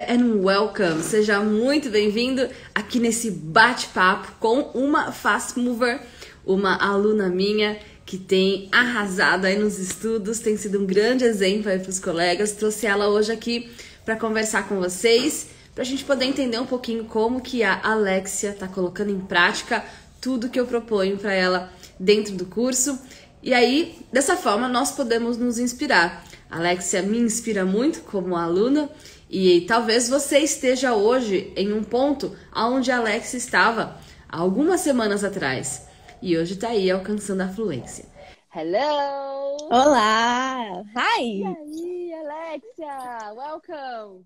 And welcome! Seja muito bem-vindo aqui nesse bate-papo com uma fast mover, uma aluna minha que tem arrasado aí nos estudos, tem sido um grande exemplo aí para os colegas. Trouxe ela hoje aqui para conversar com vocês, para a gente poder entender um pouquinho como que a Alexia está colocando em prática tudo que eu proponho para ela dentro do curso. E aí, dessa forma, nós podemos nos inspirar. A Alexia me inspira muito como aluna e talvez você esteja hoje em um ponto onde a Alexia estava há algumas semanas atrás e hoje está aí alcançando a fluência. Hello! Olá! E Hi! aí, Alexia? Welcome!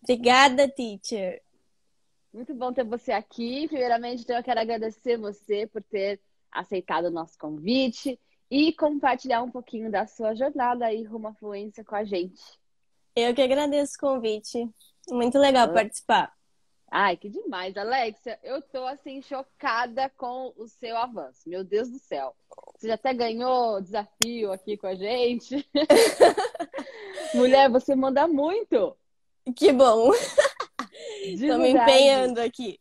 Obrigada, teacher. Muito bom ter você aqui. Primeiramente, então, eu quero agradecer você por ter aceitado o nosso convite e compartilhar um pouquinho da sua jornada aí rumo à fluência com a gente. Eu que agradeço o convite. Muito legal participar. Ai, que demais, Alexia. Eu tô, assim, chocada com o seu avanço. Meu Deus do céu. Você já até ganhou desafio aqui com a gente. Mulher, você manda muito. Que bom! De Tô me verdade. empenhando aqui.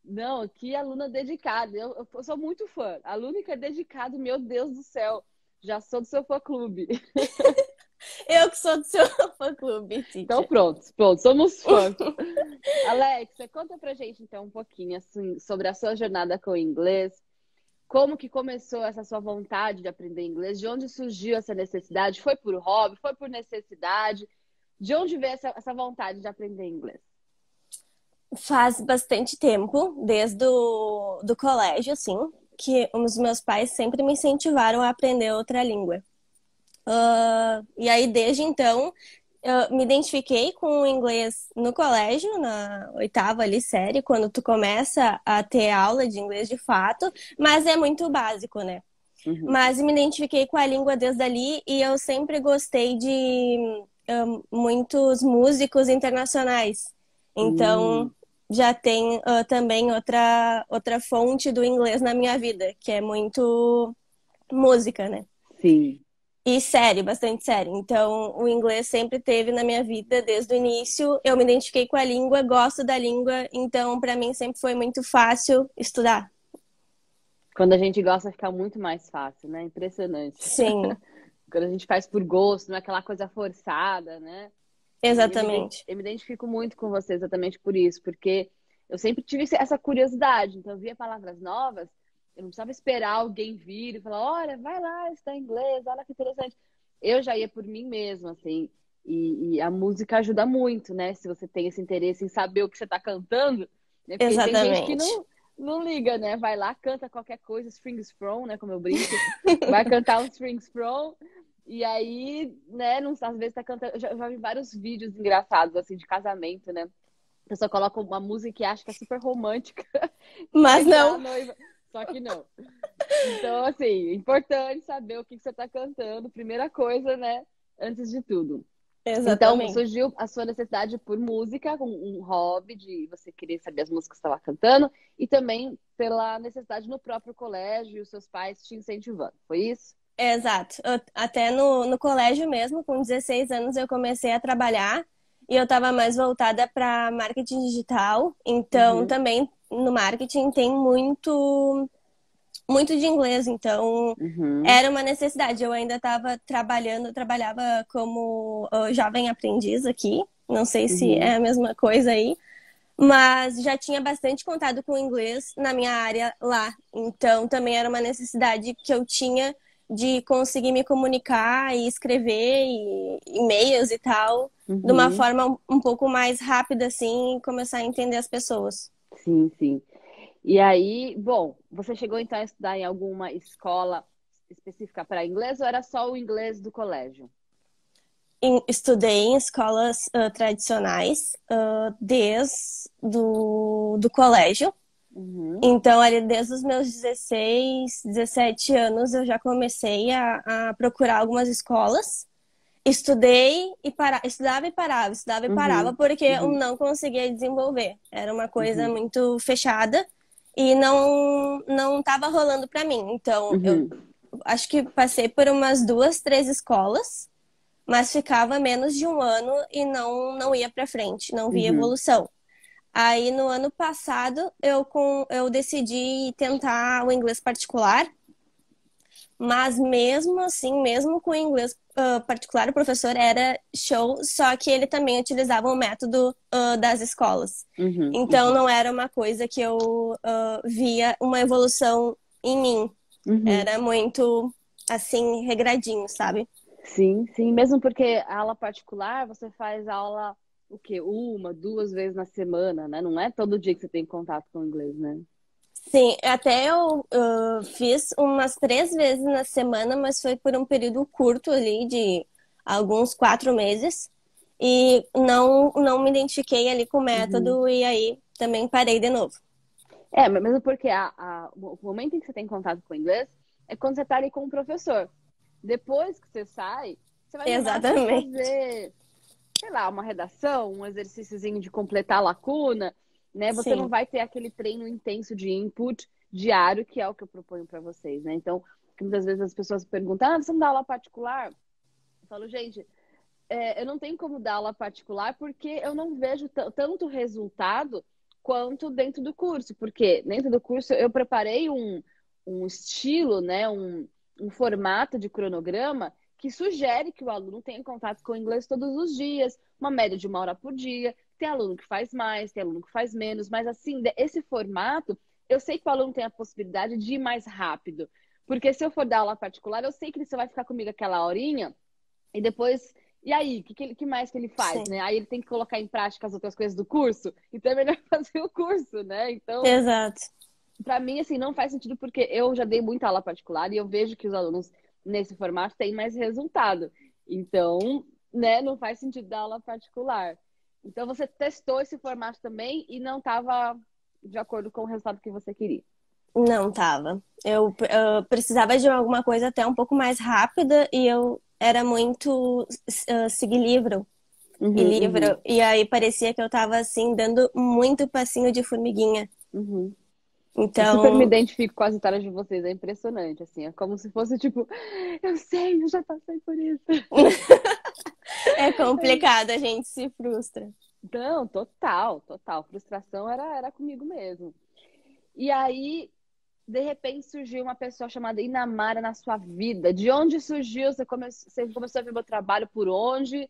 Não, que aluna dedicada. Eu sou muito fã. Aluna que é dedicada, meu Deus do céu. Já sou do seu fã-clube. Eu que sou do seu fã-clube, teacher. Então pronto, somos fãs. Alexia, conta pra gente então um pouquinho assim, sobre a sua jornada com o inglês. Como que começou essa sua vontade de aprender inglês? De onde surgiu essa necessidade? Foi por hobby? Foi por necessidade? De onde veio essa vontade de aprender inglês? Faz bastante tempo, desde do colégio, assim, que os meus pais sempre me incentivaram a aprender outra língua. E aí, desde então, eu me identifiquei com o inglês no colégio, na oitava ali, série, quando tu começa a ter aula de inglês de fato, mas é muito básico, né? Uhum. Mas me identifiquei com a língua desde ali e eu sempre gostei de muitos músicos internacionais. Então, já tem também outra fonte do inglês na minha vida, que é muito música, né? Sim. E série, bastante série. Então, o inglês sempre teve na minha vida desde o início. Eu me identifiquei com a língua, gosto da língua, então para mim sempre foi muito fácil estudar. Quando a gente gosta, fica muito mais fácil, né? Impressionante. Sim, Quando a gente faz por gosto, não é aquela coisa forçada, né? exatamente. Eu me identifico muito com você exatamente por isso, porque eu sempre tive essa curiosidade. Então, eu via palavras novas, eu não precisava esperar alguém vir e falar, olha, vai lá estudar inglês, olha que interessante. Eu já ia por mim mesma, assim. E a música ajuda muito, né? Se você tem esse interesse em saber o que você está cantando, né? Porque tem gente que Exatamente. não liga, né? Vai lá, canta qualquer coisa, strings from, né? Como eu brinco. Vai cantar um strings from. E aí, né, não, às vezes tá cantando. Eu já vi vários vídeos engraçados, assim, de casamento, né? A pessoa coloca uma música que acha que é super romântica. Mas não. A noiva. Só que não. Então, assim, importante saber o que você tá cantando. Primeira coisa, né? Antes de tudo. Então, Exatamente. surgiu a sua necessidade por música, um hobby de você querer saber as músicas que você estava cantando, e também pela necessidade no próprio colégio e os seus pais te incentivando. Foi isso? Exato. Até no colégio mesmo, com 16 anos, eu comecei a trabalhar e eu estava mais voltada para marketing digital. Então, também no marketing tem muito de inglês. Então, era uma necessidade. Eu ainda estava trabalhava como jovem aprendiz aqui. Não sei se é a mesma coisa aí. Mas já tinha bastante contato com o inglês na minha área lá. Então, também era uma necessidade que eu tinha de conseguir me comunicar e escrever e-mails e tal, de uma forma um pouco mais rápida, assim, e começar a entender as pessoas. Sim, sim. E aí, bom, você chegou então a estudar em alguma escola específica para inglês ou era só o inglês do colégio? Estudei em escolas tradicionais desde do colégio. Então, ali desde os meus 16, 17 anos, eu já comecei a procurar algumas escolas. Estudei e estudava e parava, porque eu não conseguia desenvolver. Era uma coisa muito fechada e não estava rolando para mim. Então, eu acho que passei por umas 2, 3 escolas, mas ficava menos de um ano e não ia para frente, não via evolução. Aí, no ano passado, eu decidi tentar o inglês particular, mas mesmo assim, mesmo com o inglês particular, o professor era show, só que ele também utilizava o método das escolas. Então, não era uma coisa que eu via uma evolução em mim. Era muito, assim, regradinho, sabe? Sim, sim. Mesmo porque a aula particular, você faz aula, o quê? 1, 2 vezes na semana, né? Não é todo dia que você tem contato com o inglês, né? Sim, até eu fiz umas 3 vezes na semana, mas foi por um período curto ali, de alguns 4 meses. E não me identifiquei ali com o método e aí também parei de novo. Mas mesmo porque o momento em que você tem contato com o inglês é quando você tá ali com o professor. Depois que você sai, você vai fazer, sei lá, uma redação, um exercíciozinho de completar a lacuna, né? Você não vai ter aquele treino intenso de input diário, que é o que eu proponho para vocês, né? Então, muitas vezes as pessoas perguntam, você não dá aula particular? Eu falo, gente, eu não tenho como dar aula particular porque eu não vejo tanto resultado quanto dentro do curso. Porque dentro do curso eu preparei um estilo, né? Um formato de cronograma que sugere que o aluno tenha contato com o inglês todos os dias, uma média de 1 hora por dia. Tem aluno que faz mais, tem aluno que faz menos, mas assim, esse formato, eu sei que o aluno tem a possibilidade de ir mais rápido. Porque se eu for dar aula particular, eu sei que ele só vai ficar comigo aquela horinha e depois... E aí, o que mais que ele faz, né? Aí ele tem que colocar em prática as outras coisas do curso, então é melhor fazer o curso, né? Então, exato. Pra mim, assim, não faz sentido porque eu já dei muita aula particular e eu vejo que os alunos nesse formato têm mais resultado. Então, né, não faz sentido dar aula particular. Então, você testou esse formato também e não estava de acordo com o resultado que você queria. Não tava. Eu precisava de alguma coisa até um pouco mais rápida e eu era muito seguir livro. E aí parecia que eu tava, assim, dando muito passinho de formiguinha. Eu super me identifico com as histórias de vocês, é impressionante, assim, é como se fosse tipo, eu sei, eu já passei por isso. É complicado, a gente se frustra. Não, total. Frustração era comigo mesmo. E aí, de repente, surgiu uma pessoa chamada Inamara na sua vida. De onde surgiu? Você começou a ver meu trabalho por onde?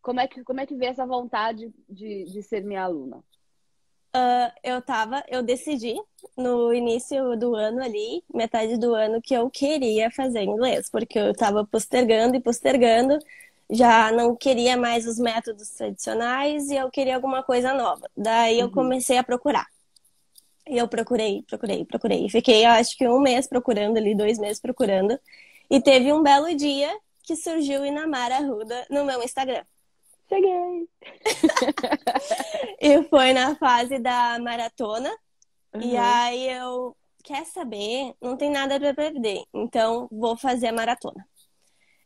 Como é que veio essa vontade de ser minha aluna? Eu decidi no início do ano ali, metade do ano, que eu queria fazer inglês, porque eu tava postergando e postergando, já não queria mais os métodos tradicionais e eu queria alguma coisa nova. Daí eu comecei a procurar. E eu procurei. E fiquei, eu acho que 1 mês procurando ali, 2 meses procurando. E teve um belo dia que surgiu Inamara Arruda no meu Instagram. Cheguei! E foi na fase da maratona. E aí eu, quer saber? Não tem nada pra perder. Então vou fazer a maratona.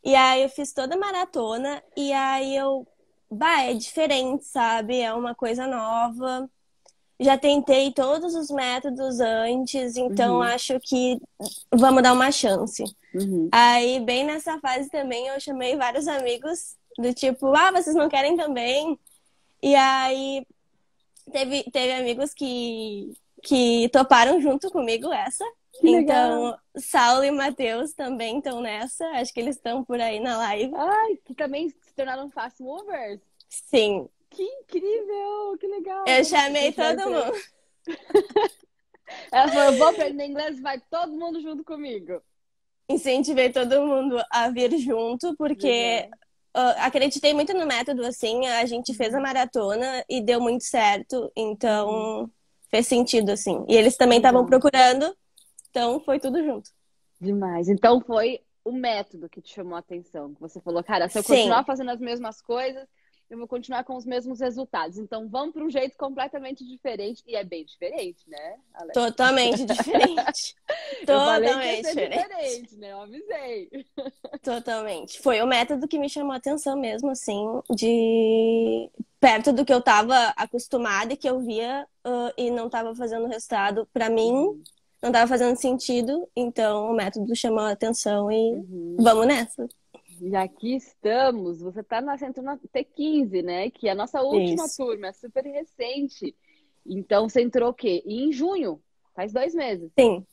E aí eu fiz toda a maratona. E aí é diferente, sabe? É uma coisa nova. Já tentei todos os métodos antes. Então acho que vamos dar uma chance. Aí bem nessa fase também eu chamei vários amigos. Do tipo, vocês não querem também? E aí, teve amigos que toparam junto comigo essa. Que então, legal. Saulo e Matheus também estão nessa. Acho que eles estão por aí na live. Ai, que também se tornaram fast movers? Sim. Que incrível, que legal. Eu chamei todo mundo. Ela falou, eu vou aprender inglês, vai todo mundo junto comigo. Incentivei todo mundo a vir junto, porque... acreditei muito no método, assim, a gente fez a maratona e deu muito certo, então fez sentido, assim. E eles também estavam procurando, então foi tudo junto. Demais. Então foi o método que te chamou a atenção. Você falou, cara, se eu continuar fazendo as mesmas coisas, eu vou continuar com os mesmos resultados. Então vamos para um jeito completamente diferente. E é bem diferente, né, Alex? Totalmente diferente. Totalmente diferente, né? Eu avisei. Totalmente. Foi o método que me chamou a atenção mesmo, assim, de perto do que eu tava acostumada e que eu via e não tava fazendo resultado para mim, não tava fazendo sentido, então o método chamou a atenção e vamos nessa. E aqui estamos. Você está entrou na T15, né? Que é a nossa última Isso. turma, é super recente. Então, você entrou o quê? Em junho. Faz 2 meses. Sim,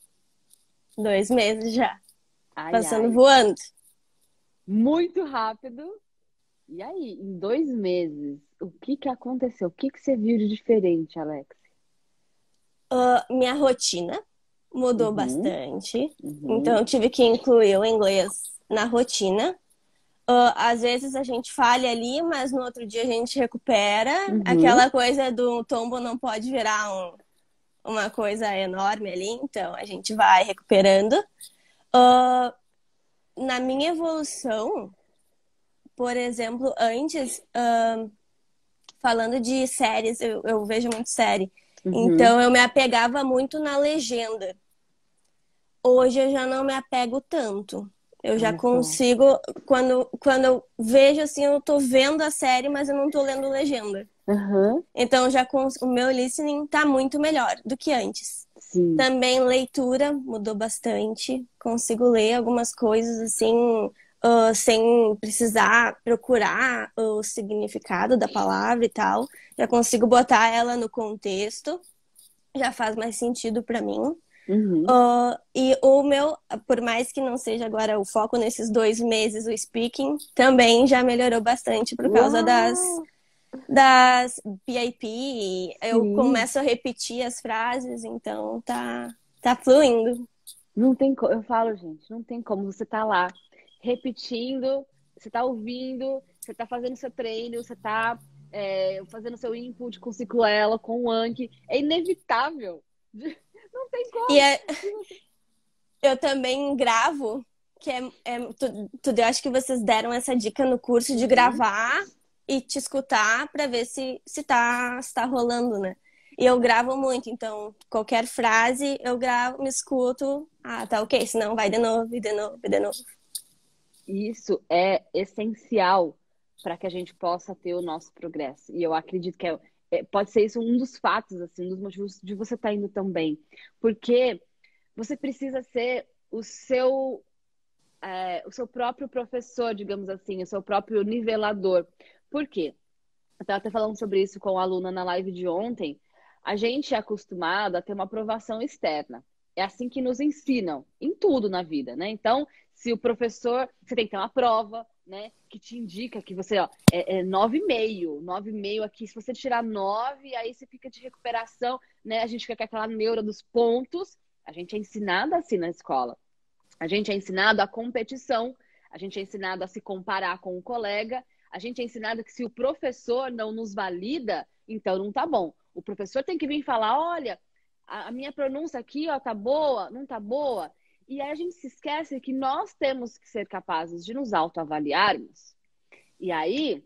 2 meses já. Ai, Passando ai. voando. Muito rápido. E aí, em 2 meses, o que que aconteceu? O que que você viu de diferente, Alex? Minha rotina mudou Uhum, bastante. Então, uhum, eu tive que incluir o inglês na rotina. Às vezes a gente falha ali, mas no outro dia a gente recupera. uhum, Aquela coisa do tombo não pode virar uma coisa enorme ali, então a gente vai recuperando. Ah, Na minha evolução, por exemplo, antes, falando de séries, eu vejo muito série. uhum. Então eu me apegava muito na legenda. Hoje eu já não me apego tanto. Eu já Olha só. consigo, quando eu vejo assim, eu tô vendo a série, mas eu não tô lendo legenda. Aham, Então o meu listening tá muito melhor do que antes. sim. Também leitura mudou bastante. Consigo ler algumas coisas assim, sem precisar procurar o significado da palavra e tal. Já consigo botar ela no contexto. Já faz mais sentido para mim. Uhum. E o meu, por mais que não seja agora o foco nesses 2 meses, o speaking também já melhorou bastante por causa Uau! das PIP. Eu Sim. começo a repetir as frases, então tá fluindo. Não tem como. Eu falo, gente, não tem como. Você tá lá repetindo, você tá ouvindo, você tá fazendo seu treino, você tá fazendo seu input com o Cicloela, com o Anki. É inevitável. Não tem E como. E você- eu também gravo, que tudo. Eu acho que vocês deram essa dica no curso de Uhum. gravar e te escutar para ver se tá rolando, né? E eu gravo muito, então qualquer frase eu gravo, me escuto. Ah, tá ok, senão vai de novo, e de novo, e de novo. Isso é essencial para que a gente possa ter o nosso progresso. E eu acredito que pode ser isso um dos fatos, assim, um dos motivos de você estar indo tão bem. Porque você precisa ser o seu próprio professor, digamos assim, o seu próprio nivelador. Por quê? Eu estava até falando sobre isso com a aluna na live de ontem. A gente é acostumado a ter uma aprovação externa. É assim que nos ensinam, em tudo na vida, né? Então, se o professor, você tem que ter uma prova, né? Que te indica que você, ó, é 9,5. 9,5 aqui, se você tirar 9, aí você fica de recuperação, né? A gente fica com aquela neura dos pontos. A gente é ensinado assim na escola. A gente é ensinado a competição, a gente é ensinado a se comparar com o colega, a gente é ensinado que se o professor não nos valida, então não tá bom. O professor tem que vir falar, olha, a minha pronúncia aqui, ó, tá boa, não tá boa. E aí a gente se esquece que nós temos que ser capazes de nos autoavaliarmos. E aí,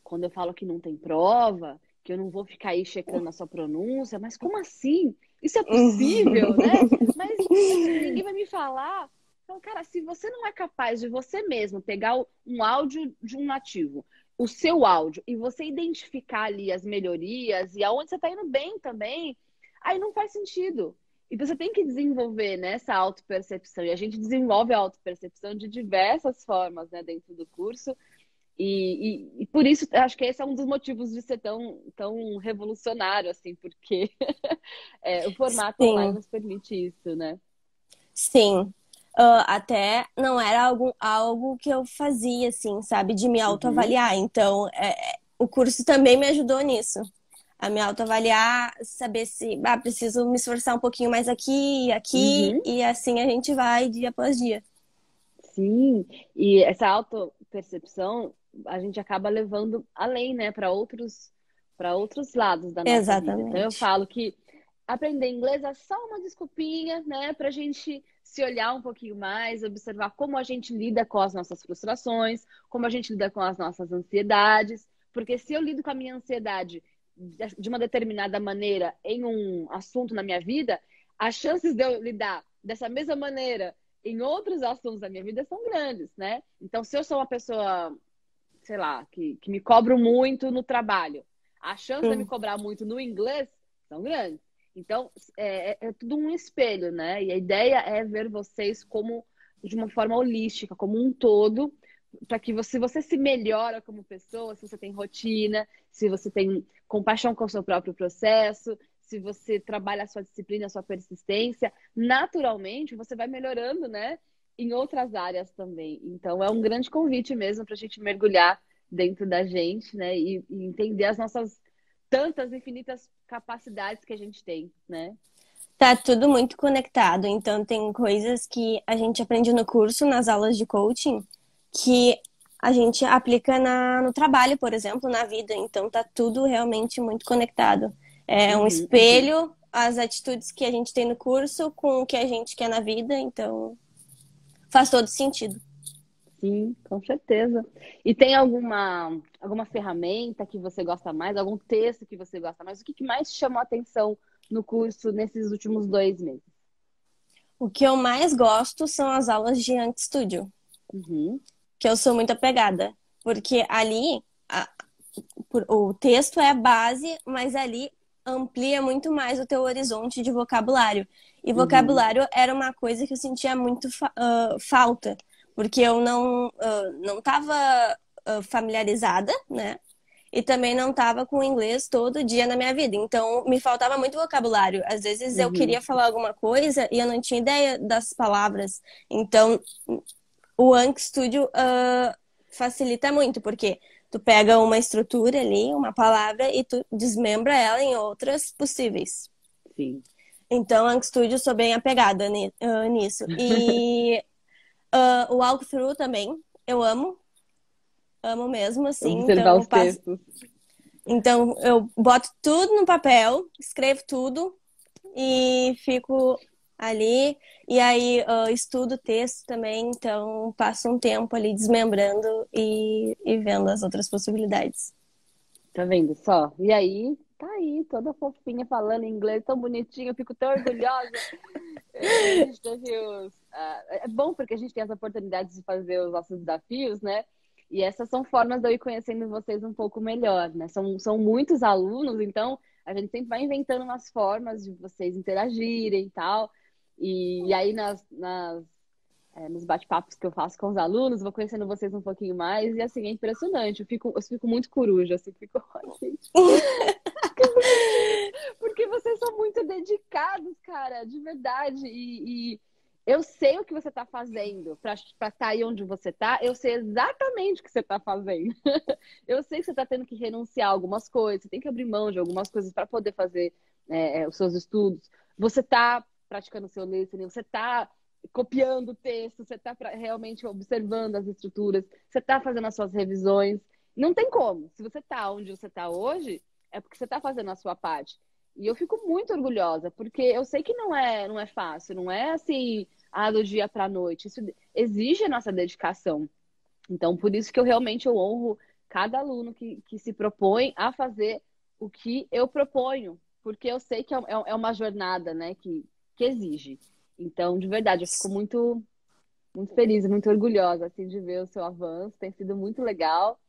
quando eu falo que não tem prova, que eu não vou ficar aí checando a sua pronúncia, mas como assim? Isso é possível, né? Mas ninguém vai me falar. Então, cara, se você não é capaz de você mesmo pegar um áudio de um nativo, o seu áudio, e você identificar ali as melhorias e aonde você está indo bem também, aí não faz sentido. E você tem que desenvolver, né, essa autopercepção. E a gente desenvolve a autopercepção de diversas formas, né, dentro do curso. E por isso, acho que esse é um dos motivos de ser tão revolucionário, assim, porque o formato online Sim, nos permite isso, né? sim. Até não era algo que eu fazia, assim, sabe, de me Uhum, autoavaliar. Então, o curso também me ajudou nisso. A me autoavaliar, saber se preciso me esforçar um pouquinho mais aqui, aqui, uhum, e assim a gente vai dia após dia. sim. E essa autopercepção a gente acaba levando além, né, para outros lados da nossa vida. Então eu Exatamente. falo que aprender inglês é só uma desculpinha, né, para a gente se olhar um pouquinho mais, observar como a gente lida com as nossas frustrações, como a gente lida com as nossas ansiedades. Porque se eu lido com a minha ansiedade de uma determinada maneira em um assunto na minha vida, as chances de eu lidar dessa mesma maneira em outros assuntos da minha vida são grandes, né? Então, se eu sou uma pessoa, sei lá, que me cobro muito no trabalho, a chance de eu me Hum, cobrar muito no inglês são grandes. Então, é tudo um espelho, né? E a ideia é ver vocês como de uma forma holística, como um todo, para que você se melhora como pessoa, se você tem rotina, se você tem compaixão com o seu próprio processo, se você trabalha a sua disciplina, a sua persistência, naturalmente você vai melhorando, né? Em outras áreas também. Então, é um grande convite mesmo para a gente mergulhar dentro da gente, né? E entender as nossas tantas infinitas capacidades que a gente tem, né? Tá tudo muito conectado. Então, tem coisas que a gente aprende no curso, nas aulas de coaching, que a gente aplica no trabalho, por exemplo, na vida. Então, tá tudo realmente muito conectado. É um espelho, as atitudes que a gente tem no curso com o que a gente quer na vida. Então, faz todo sentido. Sim, com certeza. E tem alguma ferramenta que você gosta mais? Algum texto que você gosta mais? O que mais chamou a atenção no curso nesses últimos 2 meses? O que eu mais gosto são as aulas de Anki Studio. Que eu sou muito apegada. Porque ali, o texto é a base, mas ali amplia muito mais o teu horizonte de vocabulário. E vocabulário era uma coisa que eu sentia muito falta. Porque eu não estava familiarizada, né? E também não estava com o inglês todo dia na minha vida. Então, me faltava muito vocabulário. Às vezes eu queria falar alguma coisa e eu não tinha ideia das palavras. Então, o Anki Studio facilita muito, porque tu pega uma estrutura ali, uma palavra, e tu desmembra ela em outras possíveis. Sim. Então, o Anki Studio, sou bem apegada nisso. E o walkthrough também, eu amo. Amo mesmo, assim. Observar os textos. Então, eu boto tudo no papel, escrevo tudo e fico ali. E aí, estudo o texto também. Então, passo um tempo ali desmembrando e vendo as outras possibilidades. Tá vendo só? E aí, tá aí, toda fofinha falando inglês, tão bonitinha, eu fico tão orgulhosa. A gente teve é bom porque a gente tem as oportunidades de fazer os nossos desafios, né? E essas são formas de eu ir conhecendo vocês um pouco melhor, né? São muitos alunos, então a gente sempre vai inventando umas formas de vocês interagirem e tal. E aí nos bate-papos que eu faço com os alunos, vou conhecendo vocês um pouquinho mais, e assim, é impressionante. Eu fico muito coruja, assim, fico, gente. Porque vocês são muito dedicados, cara, de verdade. E eu sei o que você tá fazendo para estar aí onde você tá. Eu sei exatamente o que você tá fazendo. Eu sei que você tá tendo que renunciar a algumas coisas, você tem que abrir mão de algumas coisas para poder fazer os seus estudos. Você tá praticando o seu listening, você tá copiando o texto, você tá realmente observando as estruturas, você tá fazendo as suas revisões. Não tem como. Se você tá onde você tá hoje, é porque você tá fazendo a sua parte. E eu fico muito orgulhosa, porque eu sei que não é fácil, não é assim, do dia para a noite. Isso exige a nossa dedicação. Então, por isso que eu honro cada aluno que se propõe a fazer o que eu proponho, porque eu sei que é uma jornada, né, que exige. Então, de verdade, eu fico muito, muito feliz, muito orgulhosa assim, de ver o seu avanço. Tem sido muito legal.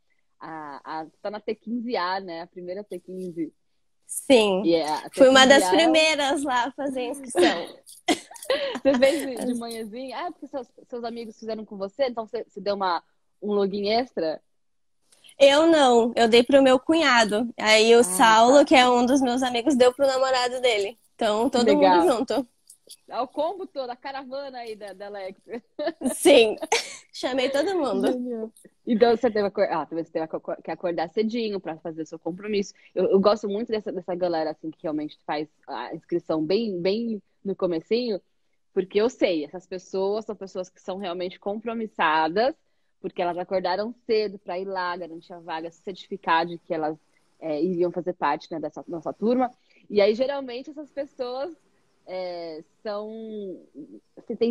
Tá na T15A, né? A primeira T15. Sim. Fui uma das primeiras lá a fazer a inscrição. Você fez de manhãzinha? Porque seus amigos fizeram com você, então você deu um login extra? Eu não, eu dei pro meu cunhado. Aí o Saulo, que é um dos meus amigos, deu pro namorado dele. Então, todo mundo junto. O combo todo, a caravana aí da Alex. Sim, chamei todo mundo. Então você teve que acordar cedinho para fazer o seu compromisso. Eu gosto muito dessa galera assim que realmente faz a inscrição bem no comecinho, porque eu sei, essas pessoas são pessoas que são realmente compromissadas, porque elas acordaram cedo para ir lá, garantir a vaga, se certificar de que elas iriam fazer parte, né, dessa nossa turma. E aí, geralmente, essas pessoas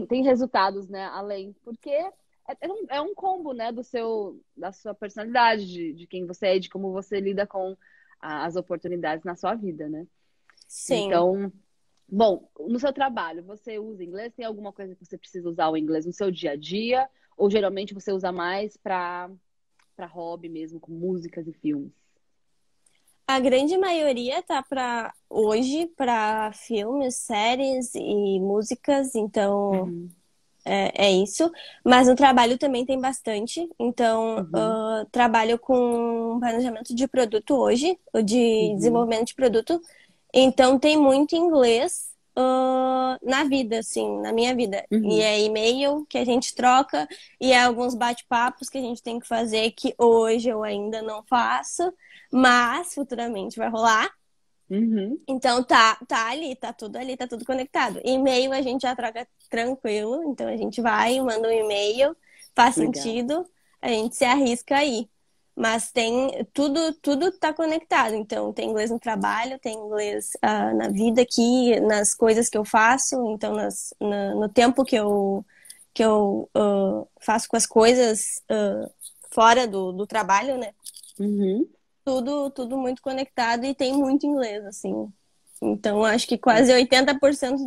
tem resultados, né, além, porque é um combo, né, da sua personalidade, de quem você é, de como você lida com as oportunidades na sua vida, né? Sim. Então, bom, no seu trabalho, você usa inglês? Tem alguma coisa que você precisa usar o inglês no seu dia a dia? Ou geralmente você usa mais para hobby mesmo, com músicas e filmes? A grande maioria tá hoje para filmes, séries e músicas, então é isso. Mas no trabalho também tem bastante. Então, Uhum, trabalho com planejamento de produto hoje, ou de uhum, desenvolvimento de produto. Então, tem muito inglês, na vida, assim, na minha vida. E uhum. é e-mail que a gente troca, e é alguns bate-papos que a gente tem que fazer, que hoje eu ainda não faço, mas futuramente vai rolar. Uhum. Então tá ali, tá tudo ali, tá tudo conectado. E-mail a gente já troca tranquilo, então a gente vai, manda um e-mail, faz Legal. sentido, a gente se arrisca aí. Mas tem tudo tá conectado. Então tem inglês no trabalho, tem inglês na vida aqui, nas coisas que eu faço, então no tempo que eu faço com as coisas fora do trabalho, né? Uhum. Tudo muito conectado e tem muito inglês, assim. Então, acho que É. quase 80%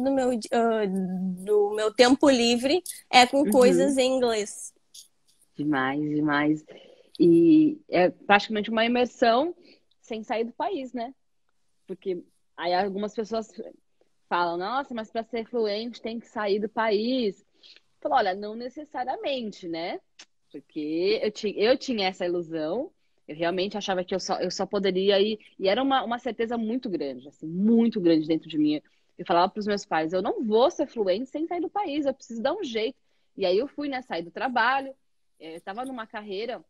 do meu tempo livre é com coisas Uhum. em inglês. Demais, demais. E é praticamente uma imersão sem sair do país, né? Porque aí algumas pessoas falam, nossa, mas para ser fluente tem que sair do país. Falo, olha, não necessariamente, né? Porque eu tinha essa ilusão, eu realmente achava que eu só poderia ir, e era uma certeza muito grande, assim, muito grande dentro de mim. Eu falava para os meus pais, eu não vou ser fluente sem sair do país, eu preciso dar um jeito. E aí eu fui, né, sair do trabalho, eu estava numa carreira,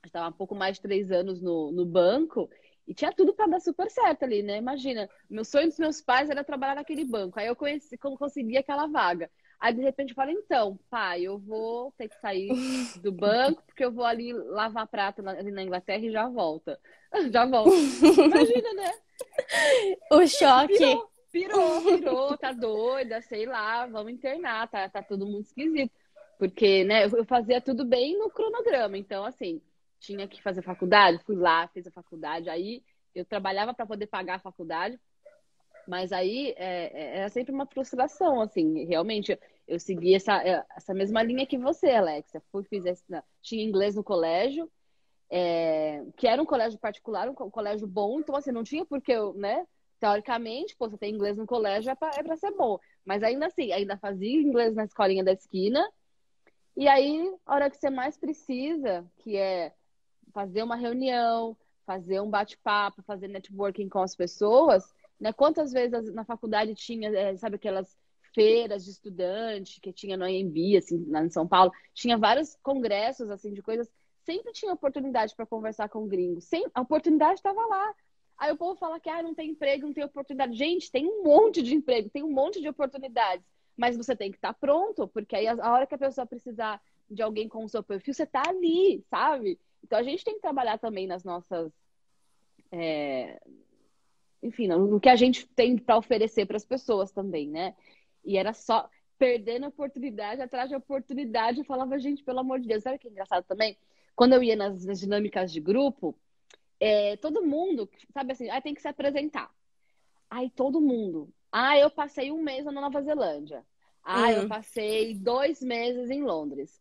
estava há um pouco mais de 3 anos no banco, e tinha tudo para dar super certo ali, né? Imagina, meu sonho dos meus pais era trabalhar naquele banco. Aí eu consegui aquela vaga. Aí de repente eu falo, então, pai, eu vou ter que sair do banco, porque eu vou ali lavar prato ali na Inglaterra e já volta. Já volto. Imagina, né? O choque. Pirou, tá doida, sei lá, vamos internar, tá todo mundo esquisito. Porque, né, eu fazia tudo bem no cronograma. Então, assim, tinha que fazer faculdade, fui lá, fiz a faculdade. Aí eu trabalhava para poder pagar a faculdade, mas aí era sempre uma frustração, assim, realmente. Eu segui essa mesma linha que você, Alexia. Tinha inglês no colégio, que era um colégio particular, um colégio bom, então assim, não tinha porque eu, né? Teoricamente, pô, você tem inglês no colégio é pra ser bom. Mas ainda assim, ainda fazia inglês na escolinha da esquina, e aí, a hora que você mais precisa, que é fazer uma reunião, fazer um bate-papo, fazer networking com as pessoas, né? Quantas vezes na faculdade tinha, sabe, aquelas feiras de estudante que tinha no AMB, assim, lá em São Paulo, tinha vários congressos, assim, de coisas, sempre tinha oportunidade para conversar com gringos, a oportunidade estava lá. Aí o povo fala que não tem emprego, não tem oportunidade. Gente, tem um monte de emprego, tem um monte de oportunidades, mas você tem que estar pronto, porque aí a hora que a pessoa precisar de alguém com o seu perfil, você tá ali, sabe? Então a gente tem que trabalhar também nas nossas, enfim, no que a gente tem para oferecer para as pessoas também, né? E era só perdendo oportunidade atrás de oportunidade. Eu falava, gente, pelo amor de Deus, sabe o que é engraçado também? Quando eu ia nas dinâmicas de grupo, todo mundo, sabe assim, tem que se apresentar. Aí todo mundo. Eu passei um mês na Nova Zelândia. Eu Hum. passei 2 meses em Londres.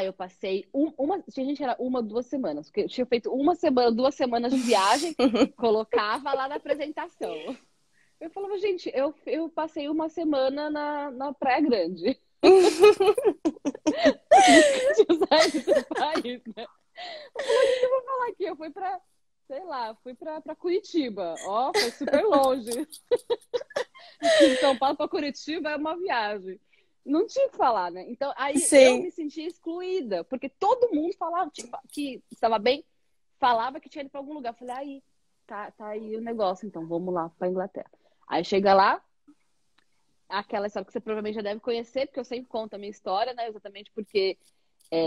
Eu passei uma. Gente, era 1, 2 semanas. Porque eu tinha feito 1 semana, 2 semanas de viagem, colocava lá na apresentação. Eu falava, gente, eu passei 1 semana na Praia Grande. Nunca tinha saído do país, né? Eu falei, o que eu vou falar aqui? Eu fui pra, sei lá, fui pra Curitiba. Ó, foi super longe. De São Paulo para Curitiba é uma viagem. Não tinha o que falar, né? Então, aí eu Sim. me sentia excluída, porque todo mundo falava tipo, que estava bem, falava que tinha ido para algum lugar. Eu falei, aí, tá aí o negócio, então vamos lá para Inglaterra. Aí chega lá, aquela história que você provavelmente já deve conhecer, porque eu sempre conto a minha história, né? Exatamente porque,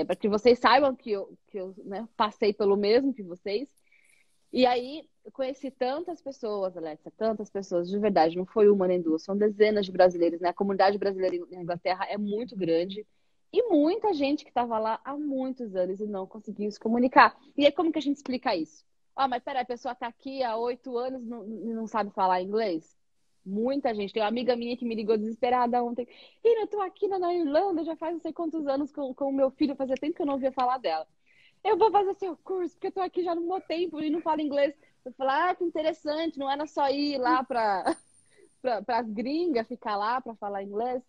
para que vocês saibam que eu né, passei pelo mesmo que vocês. E aí, eu conheci tantas pessoas, Alexa, tantas pessoas, de verdade, não foi uma nem duas, são dezenas de brasileiros, né? A comunidade brasileira na Inglaterra é muito grande e muita gente que estava lá há muitos anos e não conseguiu se comunicar. E aí, como que a gente explica isso? Mas peraí, a pessoa está aqui há 8 anos e não sabe falar inglês? Muita gente. Tem uma amiga minha que me ligou desesperada ontem. Eu tô aqui na Irlanda já faz não sei quantos anos com o meu filho, fazia tempo que eu não ouvia falar dela. Eu vou fazer seu curso, porque eu tô aqui já no meu tempo e não falo inglês. Eu falo, que interessante, não era só ir lá para as gringas, ficar lá para falar inglês.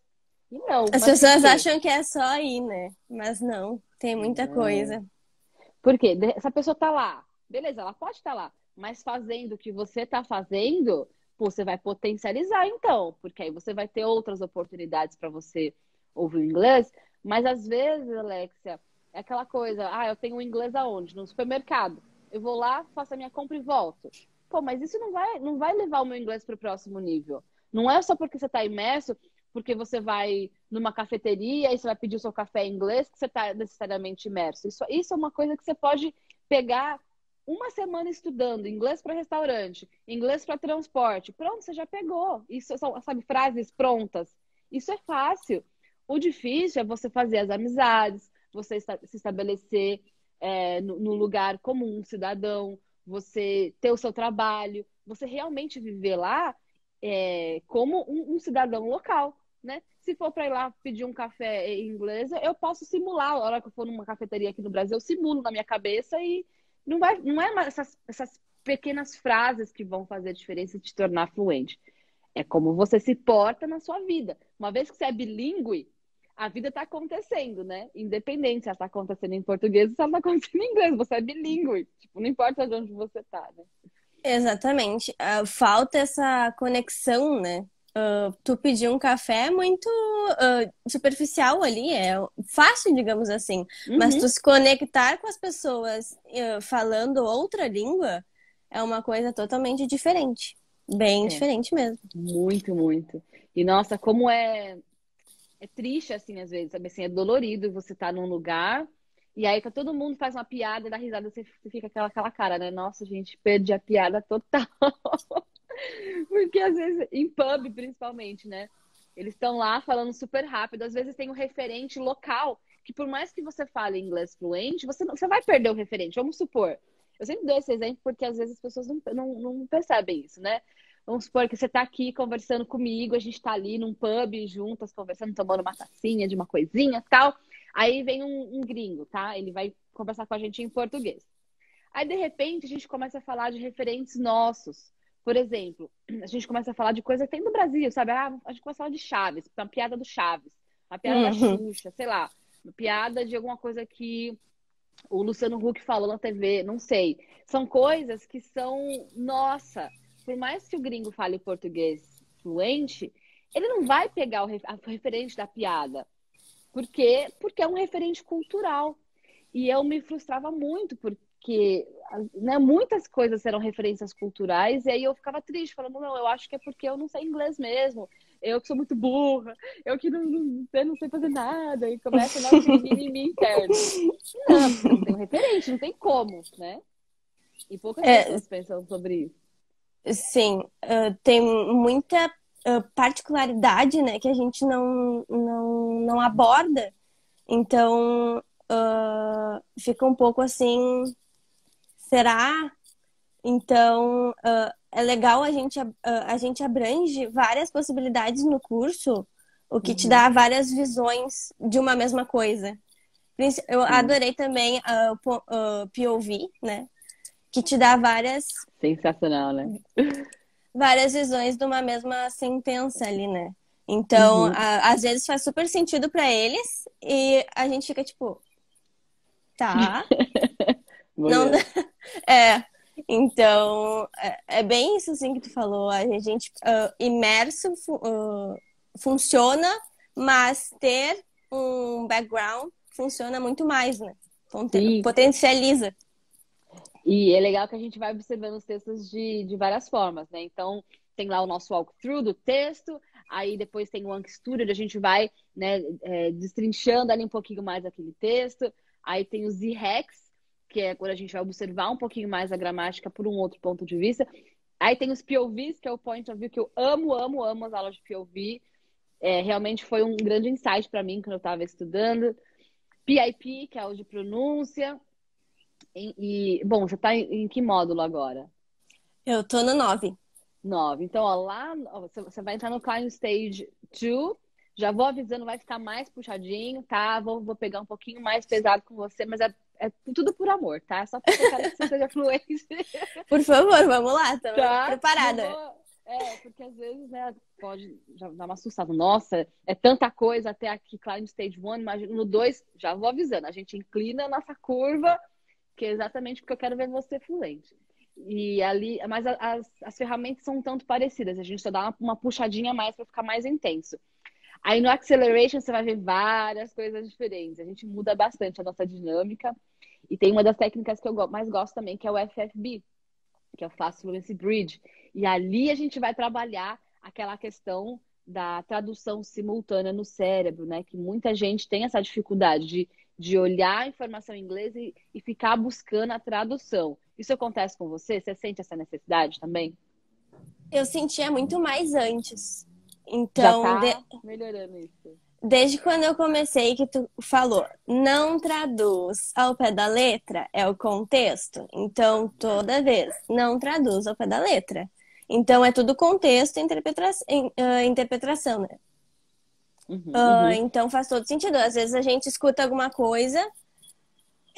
E não. As pessoas acham que é só ir, né? Mas não, tem muita coisa. Por quê? Essa pessoa tá lá, beleza, ela pode estar lá, mas fazendo o que você tá fazendo, pô, você vai potencializar então, porque aí você vai ter outras oportunidades para você ouvir o inglês, mas às vezes, Alexia, é aquela coisa, eu tenho o inglês aonde? No supermercado. Eu vou lá, faço a minha compra e volto. Pô, mas isso não vai levar o meu inglês para o próximo nível. Não é só porque você está imerso, porque você vai numa cafeteria e você vai pedir o seu café em inglês que você está necessariamente imerso. Isso é uma coisa que você pode pegar uma semana estudando inglês para restaurante, inglês para transporte. Pronto, você já pegou. Isso são, sabe, frases prontas. Isso é fácil. O difícil é você fazer as amizades, você se estabelecer no lugar como um cidadão, você ter o seu trabalho, você realmente viver lá como um cidadão local, né? Se for para ir lá pedir um café em inglês, eu posso simular. A hora que eu for numa cafeteria aqui no Brasil, eu simulo na minha cabeça e não é mais essas pequenas frases que vão fazer a diferença e te tornar fluente. É como você se porta na sua vida. Uma vez que você é bilíngue, a vida está acontecendo, né? Independente se ela está acontecendo em português ou se ela está acontecendo em inglês. Você é bilíngue. Tipo, não importa de onde você está, né? Exatamente. Falta essa conexão, né? Tu pedir um café é muito superficial ali, é fácil, digamos assim. Mas tu se conectar com as pessoas falando outra língua é uma coisa totalmente diferente. Bem diferente mesmo. Muito, muito. E nossa, como é triste, assim, às vezes, sabe? Assim, é dolorido você estar num lugar e aí que todo mundo faz uma piada e dá risada, você fica aquela cara, né? Nossa, gente, perdi a piada total. Porque às vezes, em pub principalmente, né? Eles estão lá falando super rápido, às vezes tem um referente local, que por mais que você fale inglês fluente, você vai perder o referente. Vamos supor. Eu sempre dou esse exemplo porque às vezes as pessoas não percebem isso, né? Vamos supor que você tá aqui conversando comigo, a gente tá ali num pub juntas, conversando, tomando uma tacinha de uma coisinha e tal. Aí vem um gringo, tá? Ele vai conversar com a gente em português. Aí, de repente, a gente começa a falar de referentes nossos. Por exemplo, a gente começa a falar de coisa que tem no Brasil, sabe? A gente começa a falar de Chaves, uma piada do Chaves, uma piada da Xuxa, sei lá. Uma piada de alguma coisa que o Luciano Huck falou na TV, não sei. São coisas que são, nossa, por mais que o gringo fale português fluente, ele não vai pegar a referente da piada. Porque é um referente cultural. E eu me frustrava muito, porque né, muitas coisas eram referências culturais, e aí eu ficava triste, falando, não, eu acho que é porque eu não sei inglês mesmo, eu que sou muito burra, eu que não sei fazer nada, e começa a dar um mimimi interno. Não, porque não tem um referente, não tem como, né? E poucas pessoas pensam sobre isso. Sim, tem muita particularidade, né, que a gente não aborda. Então, fica um pouco assim, será? Então, é legal a gente abrange várias possibilidades no curso, o que te dá várias visões de uma mesma coisa. Eu adorei também o POV, né? Que te dá várias... Sensacional, né? Várias visões de uma mesma sentença ali, né? Então, às vezes faz super sentido pra eles e a gente fica tipo... Tá. Não... Então, é bem isso assim que tu falou. A gente imerso funciona, mas ter um background funciona muito mais, né? Potencializa. E é legal que a gente vai observando os textos de várias formas, né? Então, tem lá o nosso walkthrough do texto, aí depois tem o Anki Studio, onde a gente vai, né, destrinchando ali um pouquinho mais aquele texto. Aí tem os Z-Hacks, que é quando a gente vai observar um pouquinho mais a gramática por um outro ponto de vista. Aí tem os POVs, que é o Point of View, que eu amo as aulas de POV. Realmente foi um grande insight para mim quando eu estava estudando. PIP, que é o de pronúncia. Bom, você está em que módulo agora? Eu tô no 9. 9. Então, lá você vai entrar no Client Stage 2. Já vou avisando, vai ficar mais puxadinho, tá? Vou pegar um pouquinho mais pesado com você, mas é tudo por amor, tá? Só porque eu quero que você seja fluente. Por favor, vamos lá, tô preparada. porque às vezes, né, pode já dar uma assustada. Nossa, é tanta coisa até aqui, Climb Stage 1, imagina, no 2, já vou avisando, a gente inclina a nossa curva, que é exatamente porque eu quero ver você fluente. E ali, mas as ferramentas são um tanto parecidas, a gente só dá uma puxadinha a mais para ficar mais intenso. Aí no Acceleration você vai ver várias coisas diferentes, a gente muda bastante a nossa dinâmica. E tem uma das técnicas que eu mais gosto também, que é o FFB, que é o Fast Fluency Bridge. E ali a gente vai trabalhar aquela questão da tradução simultânea no cérebro, né? Que muita gente tem essa dificuldade de olhar a informação em inglês e ficar buscando a tradução. Isso acontece com você? Você sente essa necessidade também? Eu sentia muito mais antes. Então, já tá melhorando isso. Desde quando eu comecei, que tu falou, não traduz ao pé da letra, é o contexto. Então, toda vez, não traduz ao pé da letra. Então, é tudo contexto e interpretação, né? Então, faz todo sentido. Às vezes, a gente escuta alguma coisa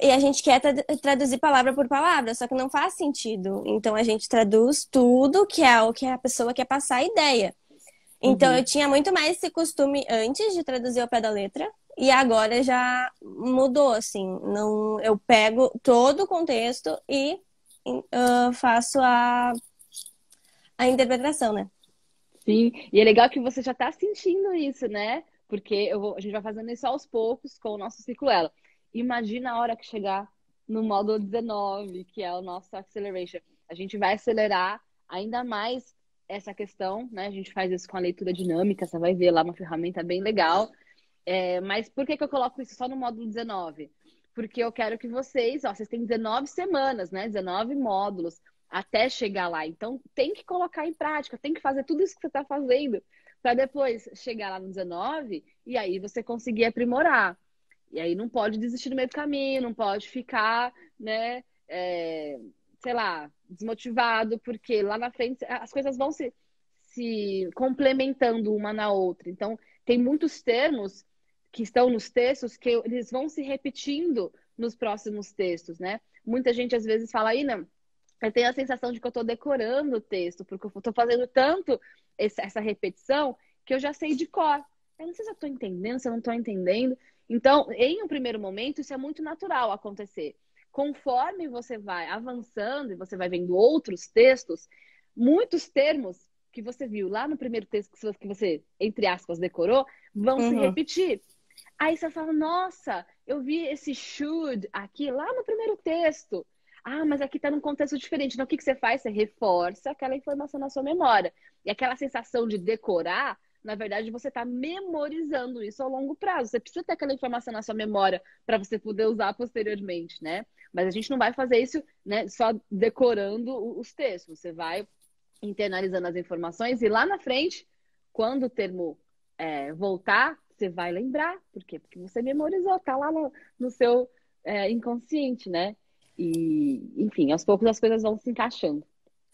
e a gente quer traduzir palavra por palavra, só que não faz sentido. Então, a gente traduz tudo que é o que a pessoa quer passar a ideia. Então, eu tinha muito mais esse costume antes de traduzir ao pé da letra. E agora já mudou, assim. Não, eu pego todo o contexto e faço a interpretação, né? Sim, e é legal que você já tá sentindo isso, né? Porque a gente vai fazendo isso aos poucos com o nosso ciclo ela. Imagina a hora que chegar no módulo 19, que é o nosso Acceleration. A gente vai acelerar ainda mais essa questão, né? A gente faz isso com a leitura dinâmica, você vai ver lá uma ferramenta bem legal. Mas por que eu coloco isso só no módulo 19? Porque eu quero que vocês têm 19 semanas, né? 19 módulos até chegar lá. Então, tem que colocar em prática, tem que fazer tudo isso que você está fazendo para depois chegar lá no 19 e aí você conseguir aprimorar. E aí não pode desistir no meio do caminho, não pode ficar, né? Sei lá, desmotivado, porque lá na frente as coisas vão se complementando uma na outra. Então, tem muitos termos que estão nos textos que eles vão se repetindo nos próximos textos, né? Muita gente às vezes fala, Ina, eu tenho a sensação de que eu estou decorando o texto, porque eu estou fazendo tanto essa repetição que eu já sei de cor. Eu não sei se eu estou entendendo, se eu não estou entendendo. Então, em um primeiro momento, isso é muito natural acontecer. Conforme você vai avançando e você vai vendo outros textos, muitos termos que você viu lá no primeiro texto que você, entre aspas, decorou, vão se repetir. Aí você fala, nossa, eu vi esse should aqui lá no primeiro texto. Ah, mas aqui está num contexto diferente. Então, o que você faz? Você reforça aquela informação na sua memória. E aquela sensação de decorar, na verdade, você está memorizando isso ao longo prazo. Você precisa ter aquela informação na sua memória para você poder usar posteriormente, né? Mas a gente não vai fazer isso, né, só decorando os textos. Você vai internalizando as informações e lá na frente, quando o termo voltar, você vai lembrar. Por quê? Porque você memorizou, tá lá no seu inconsciente, né? E, enfim, aos poucos as coisas vão se encaixando.